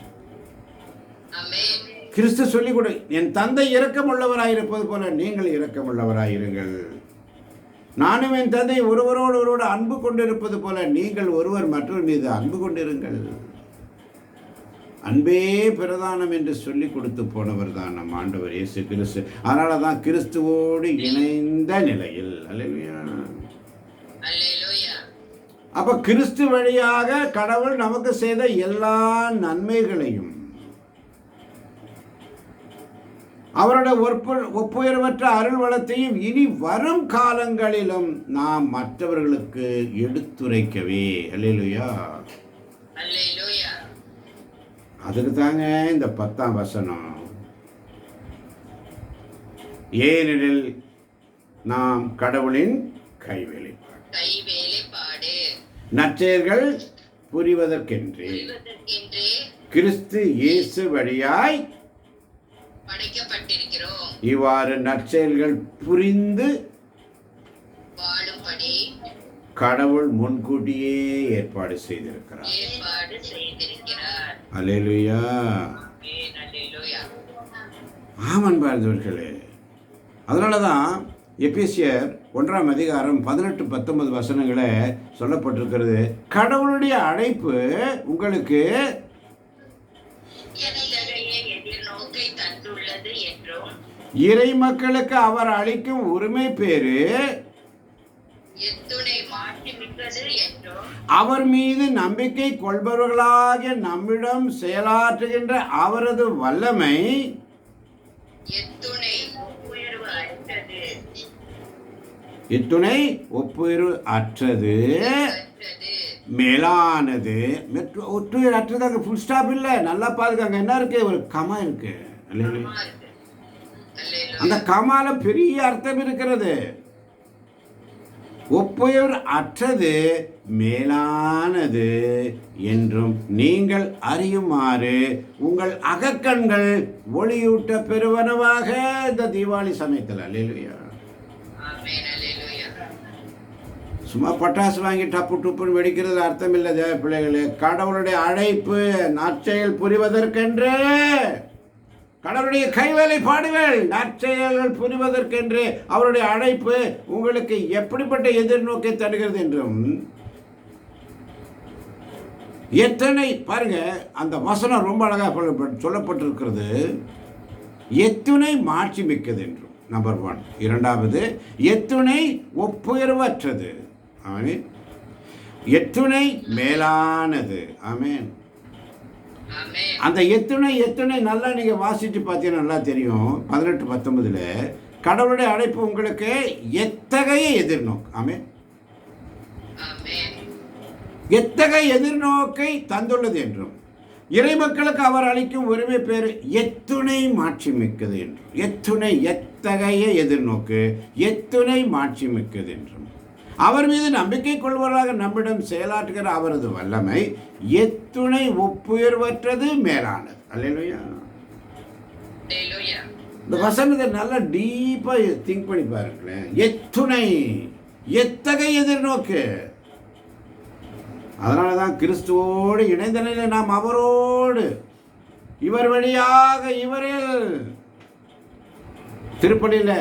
ஆமென். கிறிஸ்து சொல்லிக் கொடு, என் தந்தை இரக்கமுள்ளவராயிருப்பது போல நீங்கள் இரக்கமுள்ளவராயிருங்கள். நானும் என் தந்தை ஒருவரோடு ஒருவரோடு அன்பு கொண்டிருப்பது போல நீங்கள் ஒருவர் மற்றொரு மீது அன்பு கொண்டிருங்கள். அன்பே பிரதானம் என்று சொல்லி கொடுத்து போனவர் தான் நம் ஆண்டவர் இயேசு கிறிஸ்து. அதனால தான் கிறிஸ்துவோடு இணைந்த நிலையில். அல்லேலூயா. அல்லேலூயா. அப்ப கிறிஸ்து வழியாக கடவுள் நமக்கு செய்த எல்லா நன்மைகளையும், அவரோட ஒப்புயர்வற்ற அருள் வளத்தையும் இனி வரும் காலங்களிலும் நாம் மற்றவர்களுக்கு எடுத்துரைக்கவே. அல்லேலூயா. அல்லேலூயா. அதுக்கு தாங்க இந்த 10ஆம் வசனம். ஏனெனில் நாம் கடவுளின் கைவேலைப்பாடு, கைவேலைப்பாடு, நற்செயல்கள் புரிவதற்கென்றே புரிவதற்கென்றே கிறிஸ்து இயேசு வழியாய் படைக்கப்பட்டிருக்கிறோம். இவ்வாறு நற்செயல்கள் புரிந்து வாழும்படி கடவுள் முன்கூட்டியே ஏற்பாடு செய்திருக்கிறார். ஏற்பாடு செய்திருக்கிறார். அல்லேலூயா. ஆமென். அல்லேலூயா. ஆமன் பாரதவர்களே, அதனால தான் எபேசியர் 1ஆம் அதிகாரம் 18-19 வசனங்களை சொல்லப்பட்டிருக்கிறது. கடவுளுடைய அழைப்பு உங்களுக்கு எத்தகைய எதிர்நோக்கை தந்துள்ளது என்றும், இறை மக்களுக்கு அவர் அளிக்கும் உரிமை பேரு எத்துணை மாட்சிமிக்கது என்றும், அவர் மீது நம்பிக்கை கொள்பவர்களாகிய நம்மிடம் செயலாற்றுகின்ற அவரது வல்லமை எத்துணை உயர்வு அற்றது, இத்துணை ஒப்புயர்வு அற்றது, அற்றது, மேலானது. ஒற்றுயர் அற்றதாக ஃபுல் ஸ்டாப் இல்லை. நல்லா பாருங்க, என்ன இருக்கு, ஒரு கமா இருக்கு. அல்லேலூயா. ஆமா இருக்கு. அல்லேலூயா. அந்த கமால பெரிய அர்த்தம் இருக்கிறது. ஒப்புயர் அற்றது, மேலானது என்றும் நீங்கள் அறியுமாறு உங்கள் அகக்கண்கள் ஒளியூட்ட பெறுவனவாக. இந்த தீபாவளி சமயத்தில். அல்லேலூயா. ஆமென். அல்லேலூயா. சும்மா பட்டாசு வாங்கி டப்பு டுப்புன்னு வெடிக்கிறது அர்த்தம் இல்லை தேவ பிள்ளைகளே. கடவுளுடைய அழைப்பு நற்செயல் புரிவதற்கென்று, கடவுளுடைய கைவேலைப்பாடுகள் நற்செயல்கள் புரிவதற்கென்று அவருடைய அழைப்பு உங்களுக்கு எப்படிப்பட்ட எதிர்நோக்கை தருகிறது என்றும், எத்தனை பாருங்க அந்த வசனம் ரொம்ப அழகாக சொல்லப்பட்டிருக்கிறது. எத்துணை மாட்சி மிக்கது என்றும் நம்பர் 1. இரண்டாவது, எத்துணை ஒப்புயர்வற்றது. ஆமென். எத்துணை மேலானது. ஆமென். ஆமென். அந்த எத்துணை நல்லா நீங்கள் வாசித்து பார்த்தீங்கன்னா நல்லா தெரியும். 18-19 கடவுளுடைய அழைப்பு உங்களுக்கு எத்தகைய எதிர்நோக்கு. ஆமென். ஆமென். எத்தகைய எதிர்நோக்கை தந்துள்ளது என்றும், இறைமக்களுக்கு அவர் அளிக்கும் உரிமை பேர் எத்துணை மாட்சி மிக்கது என்றும். எத்தகைய எதிர்நோக்கு, எத்துணை மாட்சி மிக்கது என்றும், அவர் மீது நம்பிக்கை கொள்வதாக நம்மிடம் செயலாற்றுகிற அவரது வல்லமை எத்துணை ஒப்புயர்வற்றது மேலானது. அல்லேலூயா. அல்லேலூயா. இந்த வசனத்தை நல்லா டீப்பாக திங்க் பண்ணி பாருங்களேன். எத்தகைய எதிர்நோக்கு. அதனால தான் கிறிஸ்துவோடு இணைந்த நிலையில் நாம் அவரோடு, இவர் வழியாக, இவரில் திருப்பலியில்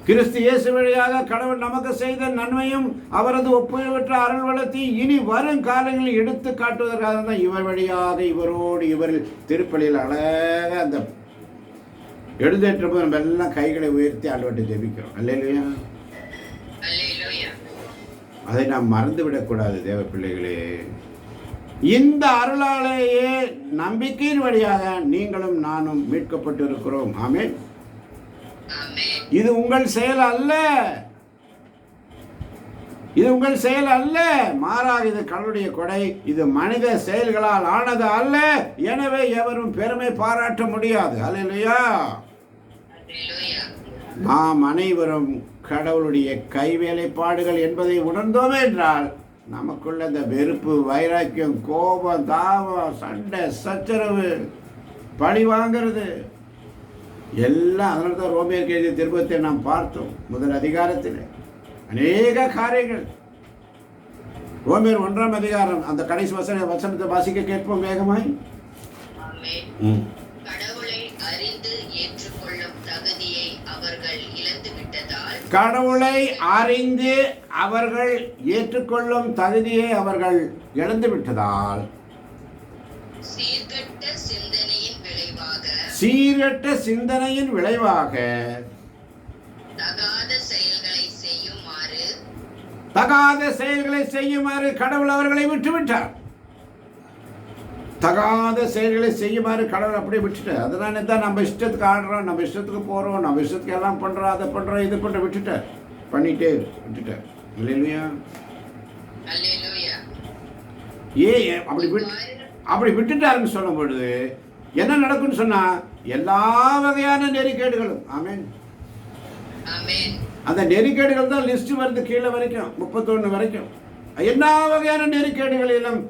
கிறிஸ்து இயேசு வழியாக கடவுள் நமக்கு செய்த நன்மையும் அவரது ஒப்புயர்வற்ற அருள் வளத்தையும் இனி வரும் காலங்களில் எடுத்து காட்டுவதற்காக தான் இவர் வழியாக, இவரோடு, இவரில் திருப்பலியில் அழகாக அந்த எழுந்தேற்ற போது நம்ம எல்லாம் கைகளை உயர்த்தி ஆண்டவர்கிட்ட ஜெபிக்கிறோம். அல்லேலூயா. அல்லேலூயா. அதை நாம் மறந்துவிடக்கூடாது தேவ பிள்ளைகளே. இந்த அருளாலேயே நம்பிக்கையின் வழியாக நீங்களும் நானும் மீட்கப்பட்டு இருக்கிறோம். ஆமென். ஆமென். இது உங்கள் செயல் அல்ல, இது உங்கள் செயல் அல்ல, மாறாக இது கடவுளுடைய கொடை. இது மனித செயல்களால் ஆனது அல்ல. எனவே எவரும் பெருமை பாராட்ட முடியாது. அல்லேலூயா. அல்லேலூயா. நாம் அனைவரும் கடவுளுடைய கைவேலைப்பாடுகள் என்பதை உணர்ந்தோம் என்றால் நமக்குள்ள இந்த வெறுப்பு, வைராக்கியம், கோபம், தாபம், சண்டை, சச்சரவு, பழி வாங்கிறது எல்லாம், அதனால தான் ரோமியர் எழுதிய திருப்பத்தை நாம் பார்த்தோம் முதல் அதிகாரத்தில் அநேக காரியங்கள். ரோமியர் 1ஆம் அதிகாரம் அந்த கடைசி வசனத்தை வாசிக்க கேட்போம் வேகமாய். ஆமென். கடவுளை அறிந்து ஏற்றுக்கொள்ளும் தகுதியை அவர்கள் இழந்து விட்டதால், கடவுளை அறிந்து அவர்கள் ஏற்றுக்கொள்ளும் தகுதியை அவர்கள் இழந்து விட்டதால், சீர்கெட்ட சிந்தனையின் விளைவாக, சீரற்ற சிந்தனையின் விளைவாக தகாத செயல்களை செய்யுமாறு, தகாத செயல்களை செய்யுமாறு கடவுள் அவர்களை விட்டுவிட்டார். தகாத செயல்களை செய்யுமாறு கடவுள் அப்படியே விட்டுட்டார். அதனால தான் நம்ம இஷ்டத்துக்கு ஆடுறோம், நம்ம இஷ்டத்துக்கு போகிறோம், நம்ம இஷ்டத்துக்கு எல்லாம் பண்ணுறோம், அதை பண்ணுறோம், இது பண்ணுற விட்டுட்டார், பண்ணிட்டே விட்டுட்டார். இல்லையா? அல்லேலூயா. ஏன் அப்படி விட்டுட்டாருன்னு சொல்லும் பொழுது என்ன நடக்கும்னு சொன்னா எல்லா வகையான நெறிக்கேடுகளும். ஆமென். ஆமென். அந்த நெறிக்கேடுகள் தான் லிஸ்ட் வருது கீழே வரைக்கும் 31 வரைக்கும். எல்லா வகையான நெறிக்கேடுகளிலும்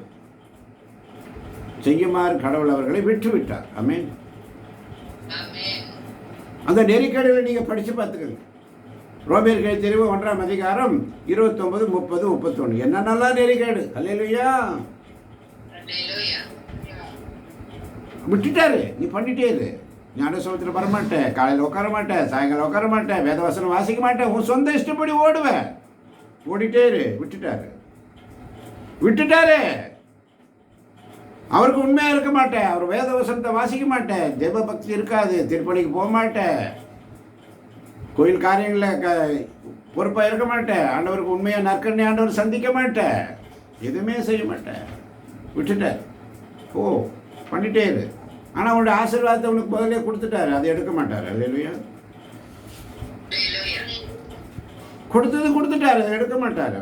செய்யுமாறு கடவுள் அவர்களை விட்டுவிட்டார். ஆமென். ஆமென். அந்த நெறிக்கேடுகளை நீங்க படிச்சு பார்த்துக்கங்க. ரோமியர் எழுதிய 1ஆம் அதிகாரம் 29, 30, 31 என்னென்னலாம் நெறிக்கேடு. அல்லேலூயா. அல்லேலூயா. விட்டுட்டாரு. நீ பண்ணிட்டே இரு. ஞானசமத்தில் வரமாட்டேன், காலையில் உட்கார மாட்டேன், சாயங்காலம் உட்கார மாட்டேன், வேதவசனம் வாசிக்க மாட்டேன், உன் சொந்த இஷ்டப்படி ஓடுவேன். ஓடிட்டே இரு. விட்டுட்டாரு. அவருக்கு உண்மையாக இருக்க மாட்டேன், அவர் வேதவசனத்தை வாசிக்க மாட்டேன், தெய்வ பக்தி இருக்காது, திருப்பணிக்கு போக மாட்டேன், கோயில் காரியங்களில் பொறுப்பாக இருக்க மாட்டேன், ஆண்டவருக்கு உண்மையாக நற்கண்ணை ஆண்டவர் சந்திக்க மாட்டேன், எதுவுமே செய்ய மாட்டேன். விட்டுட்டார். ஓ பண்ணிட்டே இரு. ஆனால் அவனுடைய ஆசீர்வாதத்தை உனக்கு முதலே கொடுத்துட்டாரு, அதை எடுக்க மாட்டார். அல்லேலூயா. கொடுத்துட்டாரு, அதை எடுக்க மாட்டார்.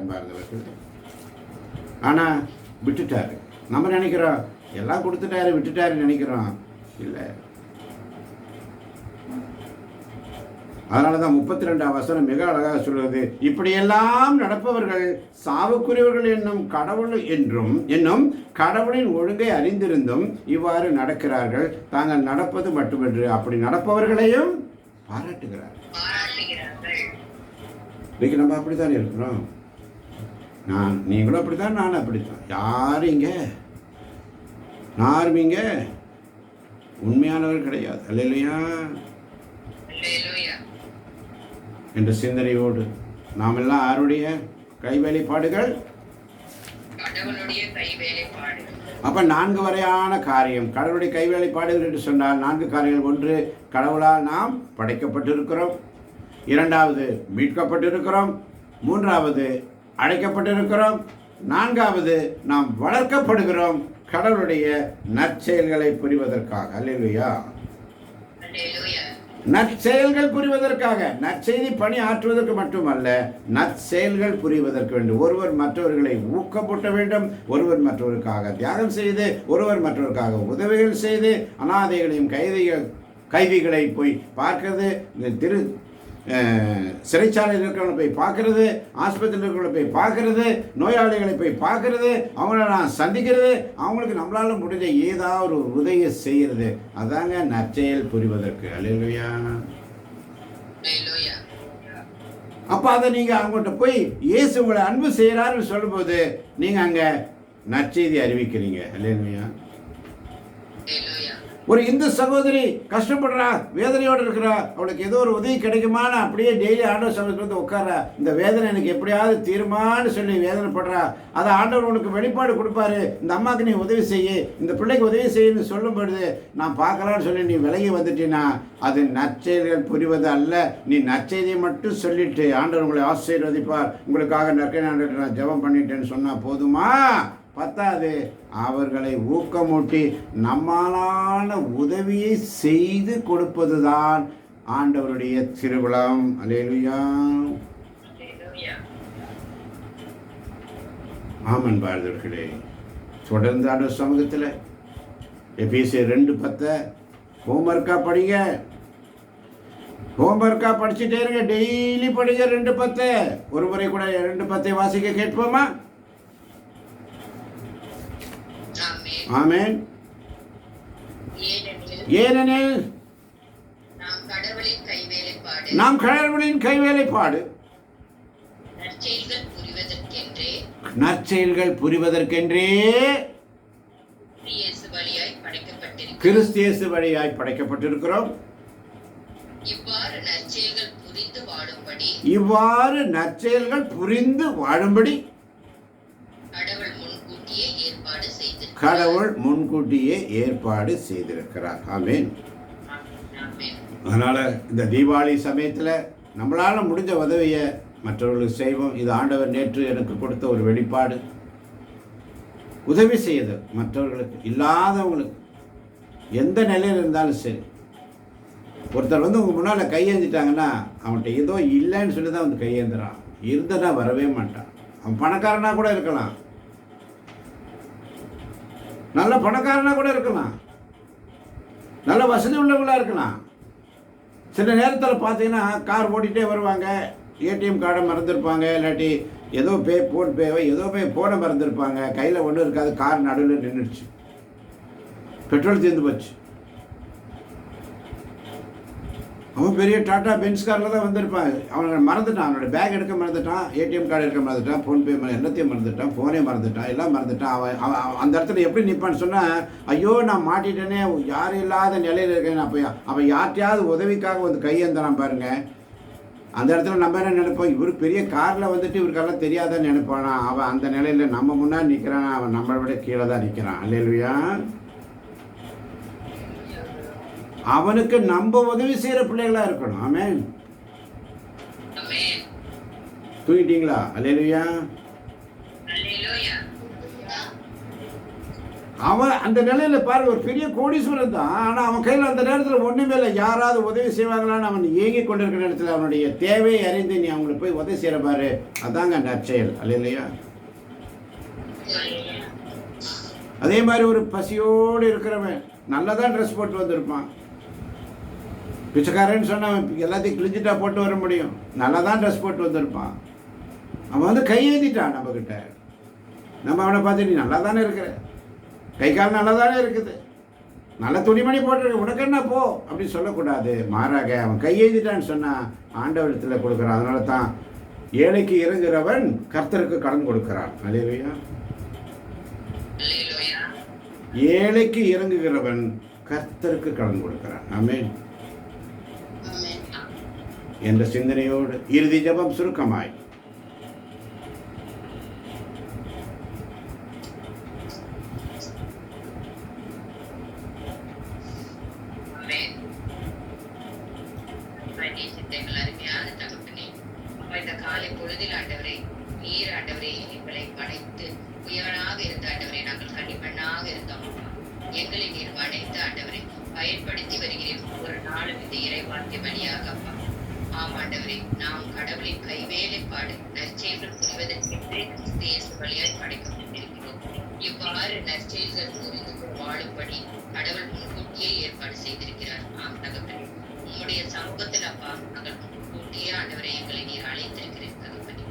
ஆனால் விட்டுட்டாரு. நம்ம நினைக்கிறோம் எல்லாம் கொடுத்துட்டாரு விட்டுட்டாருன்னு நினைக்கிறோம். இல்லை. அதனால தான் 32ஆம் வசனம் மிக அழகாக சொல்வது, இப்படியெல்லாம் நடப்பவர்கள் சாவுக்குரியவர்கள் என்னும் கடவுளின் ஒழுங்கை அறிந்திருந்தும் இவ்வாறு நடக்கிறார்கள். தாங்கள் நடப்பது மட்டுமன்று அப்படி நடப்பவர்களையும் பாராட்டுகிறார்கள். இன்னைக்கு நம்ம அப்படி தானே இருக்கிறோம். நீங்களும் அப்படித்தான், நானும் அப்படித்தான். யாரும் இங்கே உண்மையானவர் கிடையாது. அல்லேலூயா. அல்லேலூயா. என்ற சிந்தனையோடு நாம் எல்லாம் யாருடைய கைவேலைப்பாடுகள்? கடவுளுடைய கைவேலைப்பாடு. அப்ப 4 வரையான காரியம் கடவுளுடைய கைவேலைப்பாடுகள் என்று சொன்னால் 4 காரியங்கள். 1, கடவுளால் நாம் படைக்கப்பட்டிருக்கிறோம். 2வது, மீட்கப்பட்டிருக்கிறோம். 3வது, அழைக்கப்பட்டிருக்கிறோம். 4வது, நாம் வளர்க்கப்படுகிறோம் கடவுளுடைய நற்செயல்களை புரிவதற்காக. அல்லேலூயா. அல்லேலூயா. நற்செயல்கள் புரிவதற்காக, நற்செய்தி பணி ஆற்றுவதற்கு மட்டுமல்ல, நற்செயல்கள் புரிவதற்கு வேண்டும். ஒருவர் மற்றவர்களை ஊக்கப்பட்ட வேண்டும். ஒருவர் மற்றவருக்காக தியாகம் செய்து, ஒருவர் மற்றவருக்காக உதவிகள் செய்து, அனாதைகளையும் கைதிகளை போய் பார்க்கிறது, சிறைச்சாலையில் இருக்கிறவங்களை போய் பார்க்கறது, ஆஸ்பத்திரியில் இருக்கிறவங்களை போய் பார்க்கறது, நோயாளிகளை போய் பார்க்கறது, அவங்கள நான் சந்திக்கிறது, அவங்களுக்கு நம்மளால முடிஞ்ச ஏதாவது ஒரு உதவியை செய்கிறது. அதாங்க நற்செயல் புரிவதற்கு. அல்லேலூயா. அப்போ அதை நீங்கள் அவங்கள்ட்ட போய் இயேசு உங்களை அன்பு செய்கிறாருன்னு சொல்லும்போது நீங்கள் அங்கே நற்செய்தி அறிவிக்கிறீங்க. அல்லேலூயா. ஒரு இந்து சகோதரி கஷ்டப்படுறா, வேதனையோடு இருக்கிறா, அவளுக்கு ஏதோ ஒரு உதவி கிடைக்குமான்னு அப்படியே டெய்லி ஆண்டவர் சமயத்தில் வந்து உட்காரா. இந்த வேதனை எனக்கு எப்படியாவது தீருமான்னு சொல்லி வேதனைப்படுறா. அதை ஆண்டவர் உனக்கு வெளிப்பாடு கொடுப்பாரு. இந்த அம்மாவுக்கு நீ உதவி செய்ய, இந்த பிள்ளைக்கு உதவி செய்யன்னு சொல்லும் பொழுது நான் பார்க்கலான்னு சொல்லி நீ விலகி வந்துட்டீன்னா அது நற்செய்திகள் புரிவது அல்ல. நீ நற்செய்தியை மட்டும் சொல்லிட்டு ஆண்டவர் உங்களை ஆசீர்வதிப்பார், உங்களுக்காக நான் ஜெபம் பண்ணிட்டேன்னு சொன்னால் போதுமா? பத்தாது, அவர்களை ஊக்கமூட்டி நம்மாலான உதவியை செய்து கொடுப்பதுதான் ஆண்டவருடைய திருவிழம். அல்லேலூயா. ஆமன் பாரதர்களே, தொடர்ந்து ஆண்டவர் சமூகத்தில் எபேசியர் 2:10 ஹோம்ஒர்க்கா படிங்க. ஹோம்ஒர்க்கா படிச்சுட்டே இருங்க. டெய்லி படிங்க 2:10. ஒரு முறை கூட 2:10 வாசிக்க கேட்போமா? ஆமென். ஏனெனில் நாம் கடவுளின் கைவேலைப்பாடு, நற்செயல்கள் புரிவதற்கென்றே கிறிஸ்து இயேசு வழியாய் படைக்கப்பட்டிருக்கிறோம். இவ்வாறு நற்செயல்கள் புரிந்து வாழும்படி கடவுள் முன்கூட்டியே ஏற்பாடு செய்திருக்கிறார். ஆமென். அதனால் இந்த தீபாவளி சமயத்தில் நம்மளால் முடிஞ்ச உதவியை மற்றவர்களுக்கு செய்வோம். இது ஆண்டவர் நேற்று எனக்கு கொடுத்த ஒரு வெளிப்பாடு. உதவி செய்யுது மற்றவர்களுக்கு, இல்லாதவங்களுக்கு, எந்த நிலையில் இருந்தாலும் சரி. ஒருத்தர் வந்து உங்கள் முன்னால் கையேந்திட்டாங்கன்னா அவன்கிட்ட ஏதோ இல்லைன்னு சொல்லி தான் வந்து கையேந்துறான். இருந்தனா வரவே மாட்டான். அவன் பணக்காரனாக கூட இருக்கலாம், நல்ல பணக்காரனாக கூட இருக்கலாம், நல்ல வசதி உள்ளவங்களாக இருக்கலாம். சில நேரத்தில் பார்த்தீங்கன்னா கார் ஓட்டிகிட்டே வருவாங்க, ஏடிஎம் கார்டை மறந்துருப்பாங்க, இல்லாட்டி ஏதோ ஃபோன்பேவை ஏதோ போட மறந்துருப்பாங்க, கையில் ஒன்றும் இருக்காது, கார் நடுவில் நின்றுடுச்சு, பெட்ரோல் தீர்ந்து போச்சு. அவன் பெரிய டாட்டா பென்ஸ் காரில் தான் வந்திருப்பான். அவனை மறந்துட்டான், அவனோட பேக் எடுக்க மறந்துட்டான், ஏடிஎம் கார்டு எடுக்க மறந்துட்டான், ஃபோன்பே எல்லாத்தையும் மறந்துட்டான், ஃபோனே மறந்துட்டான், எல்லாம் மறந்துட்டான். அவன் அந்த இடத்துல எப்படி நிற்பான்னு சொன்னால், ஐயோ நான் மாட்டிட்டேனே, யாரும் இல்லாத நிலையில் இருக்கேன். அப்போ அவன் யார்ட்டையாவது உதவிக்காக வந்து கையேந்திரான் பாருங்கள். அந்த இடத்துல நம்ம என்ன நினைப்போம், இவர் பெரிய காரில் வந்துட்டு இவருக்கெல்லாம் தெரியாதான்னு நினைப்பானா. அவன் அந்த நிலையில் நம்ம முன்னாடி நிற்கிறான், அவன் நம்மளை விட கீழே தான் நிற்கிறான். அல்லேலூயா. அவனுக்கு நம்ம உதவி செய்கிற பிள்ளைகளா இருக்கணும். ஆமென். தூங்கிட்டீங்களா? அல்லேலூயா. அவன் அந்த நிலையில் பாருங்க, ஒரு பெரிய கோடீஸ்வரன் தான், ஆனால் அவன் கையில் அந்த நேரத்தில் ஒன்றுமே இல்லை. யாராவது உதவி செய்வாங்களான்னு அவன் ஏங்கி கொண்டிருக்கிற நேரத்தில் அவனுடைய தேவையை அறிந்து நீ அவங்களுக்கு போய் உதவி செய்கிற பாரு, அதாங்க நற்செயல். அல்லேலூயா. அதே மாதிரி ஒரு பசியோடு இருக்கிறவன் நல்லதான் ட்ரெஸ் போட்டு வந்திருப்பான். பிச்சைக்காரன்னு சொன்னால் எல்லாத்தையும் கிழிஞ்சிட்டா போட்டு வர முடியும். நல்லா தான் ட்ரெஸ் போட்டு வந்திருப்பான். அவன் வந்து கையேந்திட்டான் நம்மக்கிட்ட. நம்ம அவனை பார்த்து நீ நல்லா தானே இருக்கிற, கை கால் நல்லா தானே இருக்குது, நல்ல துணிமணி போட்டுருக்கு, உனக்கு என்ன போ அப்படின்னு சொல்லக்கூடாது. மாறாக அவன் கையேந்திட்டான்னு சொன்னால் ஆண்டவரத்தில் கொடுக்குறான். அதனால தான் ஏழைக்கு இறங்குகிறவன் கர்த்தருக்கு கடன் கொடுக்கிறான். அல்லேலூயா. அல்லேலூயா. ஏழைக்கு இறங்குகிறவன் கர்த்தருக்கு கடன் கொடுக்கிறான். ஆமென். ஆமென். என்ற சிந்தனையோடு இறுதி ஜெபம் சுருக்கமாய். ஆமென். சிந்தைகள் அருமையான தகப்பனே, அப்பா இந்த காலை பொழுதில் ஆண்டவரே, நீர் ஆண்டவரே எங்களை படைத்து உயவனாக இருந்த ஆண்டவரே, நாங்கள் களிமண்ணாக இருந்தோம் அப்பா. எங்களை நீர் படைத்து ஆண்டவரை பயன்படுத்தி வருகிறேன் ஒவ்வொரு நாளும் இந்த இறைவார்த்தை வழியாக அப்பா. ஆமாண்டவரே, நாம் கடவுளின் கைவேலைப்பாடு நற்செயல்கள் புரிவதற்கென்றே இயேசு வழியாய் படைக்கப்பட்டிருக்கிறோம். இவ்வாறு நற்செயல்கள் புரிந்து வாழும்படி கடவுள் முன்கூட்டியே ஏற்பாடு செய்திருக்கிறார். ஆம் தகப்பனே, உம்முடைய சமூகத்தில் அப்பா நாங்கள் முன்கூட்டியே ஆண்டவரை எங்களை நீர் அழைத்திருக்கிறேன் தகப்பனே.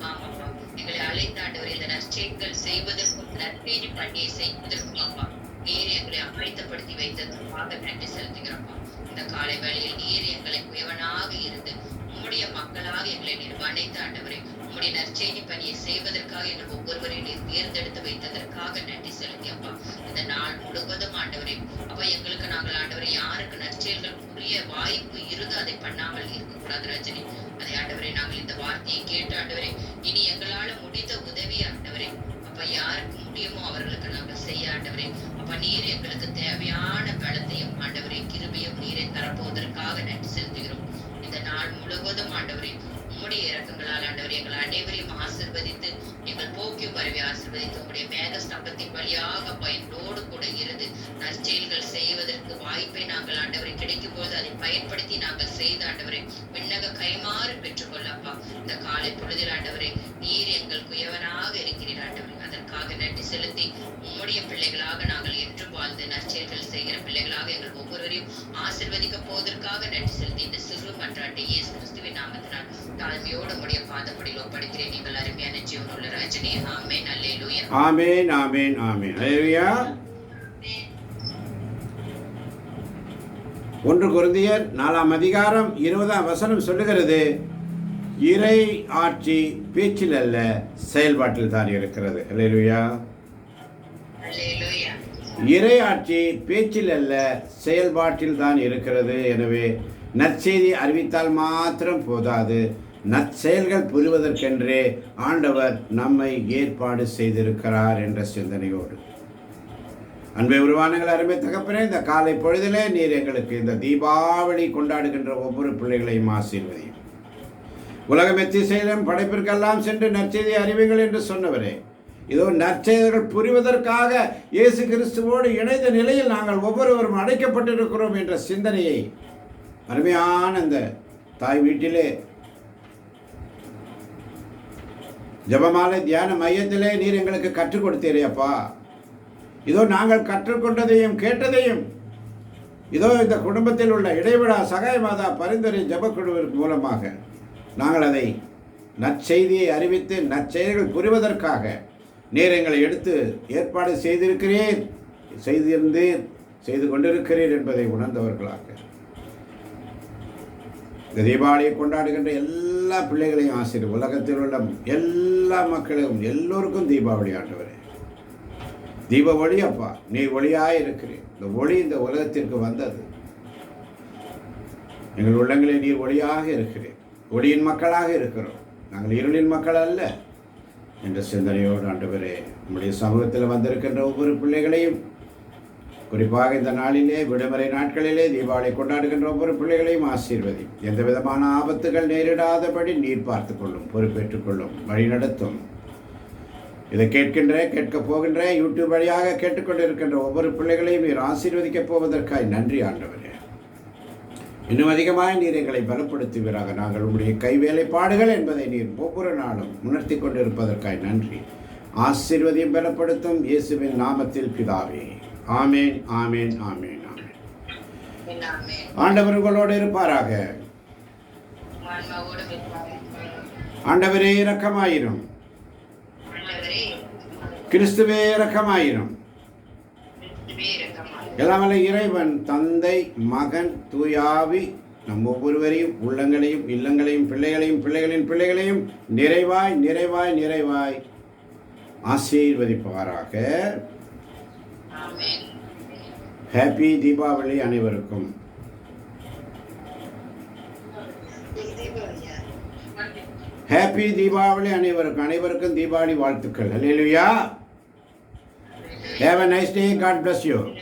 ஆமாப்பா, எங்களை அழைத்த ஆண்டவரை இந்த நற்செயல்கள் செய்வதற்கும் நற்பேரி பணியை செய்வதற்கும் அப்பா நீர் எங்களை ஆயத்தப்படுத்தி வைத்ததற்காக நன்றி செலுத்துகிறோம்ப்பா. இந்த காலை வேளையில் நீர் எங்களை குயவனாக இருந்து உம்முடைய மக்களாக எங்களை நீர் அணைத்து ஆண்டவரை உம்முடைய நற்செய்தி பணியை செய்வதற்காக எங்கள் ஒவ்வொருவரையும் நீர் தேர்ந்தெடுத்து வைத்ததற்காக நன்றி செலுத்தி அப்பா. இந்த நாள் முழுவதும் ஆண்டவரே அப்பா எங்களுக்கு நாங்கள் ஆண்டவரை யாருக்கு நற்செயல்கள் புரிய வாய்ப்பு இருந்து அதை பண்ணாமல் இருக்கக்கூடாது ரஜினி. அதை ஆண்டவரை நாங்கள் இந்த வார்த்தையை கேட்டு ஆண்டவரை இனி எங்களால முடிந்த உதவி ஆண்டவரை அப்ப யாருக்கு முடியுமோ அவர்களுக்கு நாங்கள் செய்ய ஆண்டவரே அப்ப நீர் எங்களுக்கு தேவையான பலத்தையும் ஆண்டவரை கிருபையும் நீரை தரப்போவதற்காக நன்றி செலுத்துகிறோம். இந்த நாள் முழுவதும் ஆண்டவரே உம்முடைய இரக்கங்களால் ஆண்டவரே எங்கள் அனைவரையும் ஆசீர்வதித்து எங்கள் போக்கியும் வரவை ஆசீர்வதித்து உம்முடைய மேக ஸ்தம்பத்தின் வழியாக பயனோடு கூட இருந்து நற்செயல்கள் செய்வதற்கு வாய்ப்பை நாங்கள் ஆண்டவரை கிடைக்கும் போது அதை பயன்படுத்தி நாங்கள் செய்த ஆண்டவரை விண்ணக கைமாறு பெற்றுக்கொள்ளப்பா. இந்த காலை பொழுதில் ஆண்டவரை நீர் எங்கள் குயவனாக இருக்கிறீர் ஆண்டவரை, அதற்காக நன்றி செலுத்தி உம்முடைய பிள்ளைகளாக நாங்கள் என்றும் வாழ்ந்து நற்செயல்கள் செய்கிற பிள்ளைகளாக எங்கள் ஒவ்வொருவரையும் ஆசீர்வதிக்க போவதற்காக நன்றி செலுத்தி இந்த சிறு மன்றாட்டை இயேசு கிறிஸ்துவின் நாமத்தினால் தாழ்மையோடு உம்முடைய பாதப்படியில் ஒப்படைக்கிறேன். நீங்கள் அருமையான ஜீவனுள்ள ரஜினி. ஆமென். அல்லேலூயா. ஆமென். ஆமென். ஆமென். அல்லேலூயா. 1 கொரிந்தியர் 4ஆம் அதிகாரம் 20ஆம் வசனம் சொல்லுகிறது, இறை ஆட்சி பேச்சில் அல்ல செயல்பாட்டில் தான் இருக்கிறது. அல்லேலூயா. அல்லேலூயா. இறை ஆட்சி பேச்சில் அல்ல செயல்பாட்டில் தான் இருக்கிறது. எனவே நற்செய்தி அறிவித்தால் மாத்திரம் போதாது, நற்செயல்கள் புரிவதற்கென்றே ஆண்டவர் நம்மை ஏற்பாடு செய்திருக்கிறார் என்ற சிந்தனையோடு அன்பை உருவானங்கள் அருமை தகப்பனே, இந்த காலை பொழுதிலே நீர் எங்களுக்கு இந்த தீபாவளி கொண்டாடுகின்ற ஒவ்வொரு பிள்ளைகளையும் ஆசீர்வதியும். உலகம் எத்திசையிலும் படைப்பிற்கெல்லாம் சென்று நற்செய்தி அறிவுங்கள் என்று சொன்னவரே, இதோ நற்செய்திகள் புரிவதற்காக இயேசு கிறிஸ்துவோடு இணைந்த நிலையில் நாங்கள் ஒவ்வொருவரும் அடைக்கப்பட்டிருக்கிறோம் என்ற சிந்தனையை அருமையான இந்த தாய் வீட்டிலே ஜெபமாலை தியான மையத்திலே நீர் எங்களுக்கு கற்றுக் கொடுத்தீரே அப்பா. இதோ நாங்கள் கற்றுக்கொண்டதையும் கேட்டதையும் இதோ இந்த குடும்பத்தில் உள்ள இடைவிடா சகாய மாதா பரிந்துரை ஜெபக்குழுவின் மூலமாக நாங்கள் அதை நற்செய்தியை அறிவித்து நற்செய்திகள் புரிவதற்காக நீர் எங்களை எடுத்து ஏற்பாடு செய்து கொண்டிருக்கிறீர் என்பதை உணர்ந்தவர்களாக இந்த தீபாவளியை கொண்டாடுகின்ற எல்லா பிள்ளைகளையும் ஆசிரியர் உலகத்தில் உள்ள எல்லா மக்களும் எல்லோருக்கும் தீபாவளி ஆண்டவரே. தீப ஒளி அப்பா, நீ ஒளியாக இருக்கிறேன். இந்த ஒளி இந்த உலகத்திற்கு வந்தது. எங்கள் உள்ளங்களில் நீர் ஒளியாக இருக்கிறேன். ஒளியின் மக்களாக இருக்கிறோம், நாங்கள் இருளின் மக்கள் அல்ல என்ற சிந்தனையோடு ஆண்டவரே நம்முடைய சமூகத்தில் வந்திருக்கின்ற ஒவ்வொரு பிள்ளைகளையும், குறிப்பாக இந்த நாளிலே விடுமுறை நாட்களிலே தீபாவளி கொண்டாடுகின்ற ஒவ்வொரு பிள்ளைகளையும் ஆசீர்வதி. எந்த விதமான ஆபத்துகள் நேரிடாதபடி நீர் பார்த்து கொள்ளும், பொறுப்பேற்றுக் கொள்ளும், வழிநடத்தும். இதை கேட்கப் போகின்ற யூடியூப் வழியாக கேட்டுக்கொண்டிருக்கின்ற ஒவ்வொரு பிள்ளைகளையும் நீர் ஆசீர்வதிக்கப் போவதற்காய் நன்றி ஆண்டவரே. இன்னும் அதிகமாக நீர் எங்களை பலப்படுத்துவீராக. நாங்கள் உங்களுடைய கைவேலைப்பாடுகள் என்பதை நீர் ஒவ்வொரு நாளும் உணர்த்தி கொண்டிருப்பதற்காய் நன்றி. ஆசீர்வதியும் பலப்படுத்தும் இயேசுவின் நாமத்தில் பிதாவே. ஆமேன். ஆமேன். ஆமேன். ஆமேன். ஆண்டவர் உங்களோடு இருப்பாராக. ஆண்டவரே இரக்கமாயிரும். கிறிஸ்துவே இரக்கமாயிரும். எல்லாம் வல்ல இறைவன் தந்தை, மகன், தூயாவி நம் ஒவ்வொருவரையும், உள்ளங்களையும், இல்லங்களையும், பிள்ளைகளையும், பிள்ளைகளின் பிள்ளைகளையும் நிறைவாய் நிறைவாய் நிறைவாய் ஆசீர்வதிப்பாராக. ஆமென். ஹாப்பி தீபாவளி அனைவருக்கும். ஹாப்பி தீபாவளி அனைவருக்கும். அனைவருக்கும் தீபாவளி வாழ்த்துக்கள். ஹல்லேலூயா. Have a nice day. God bless you.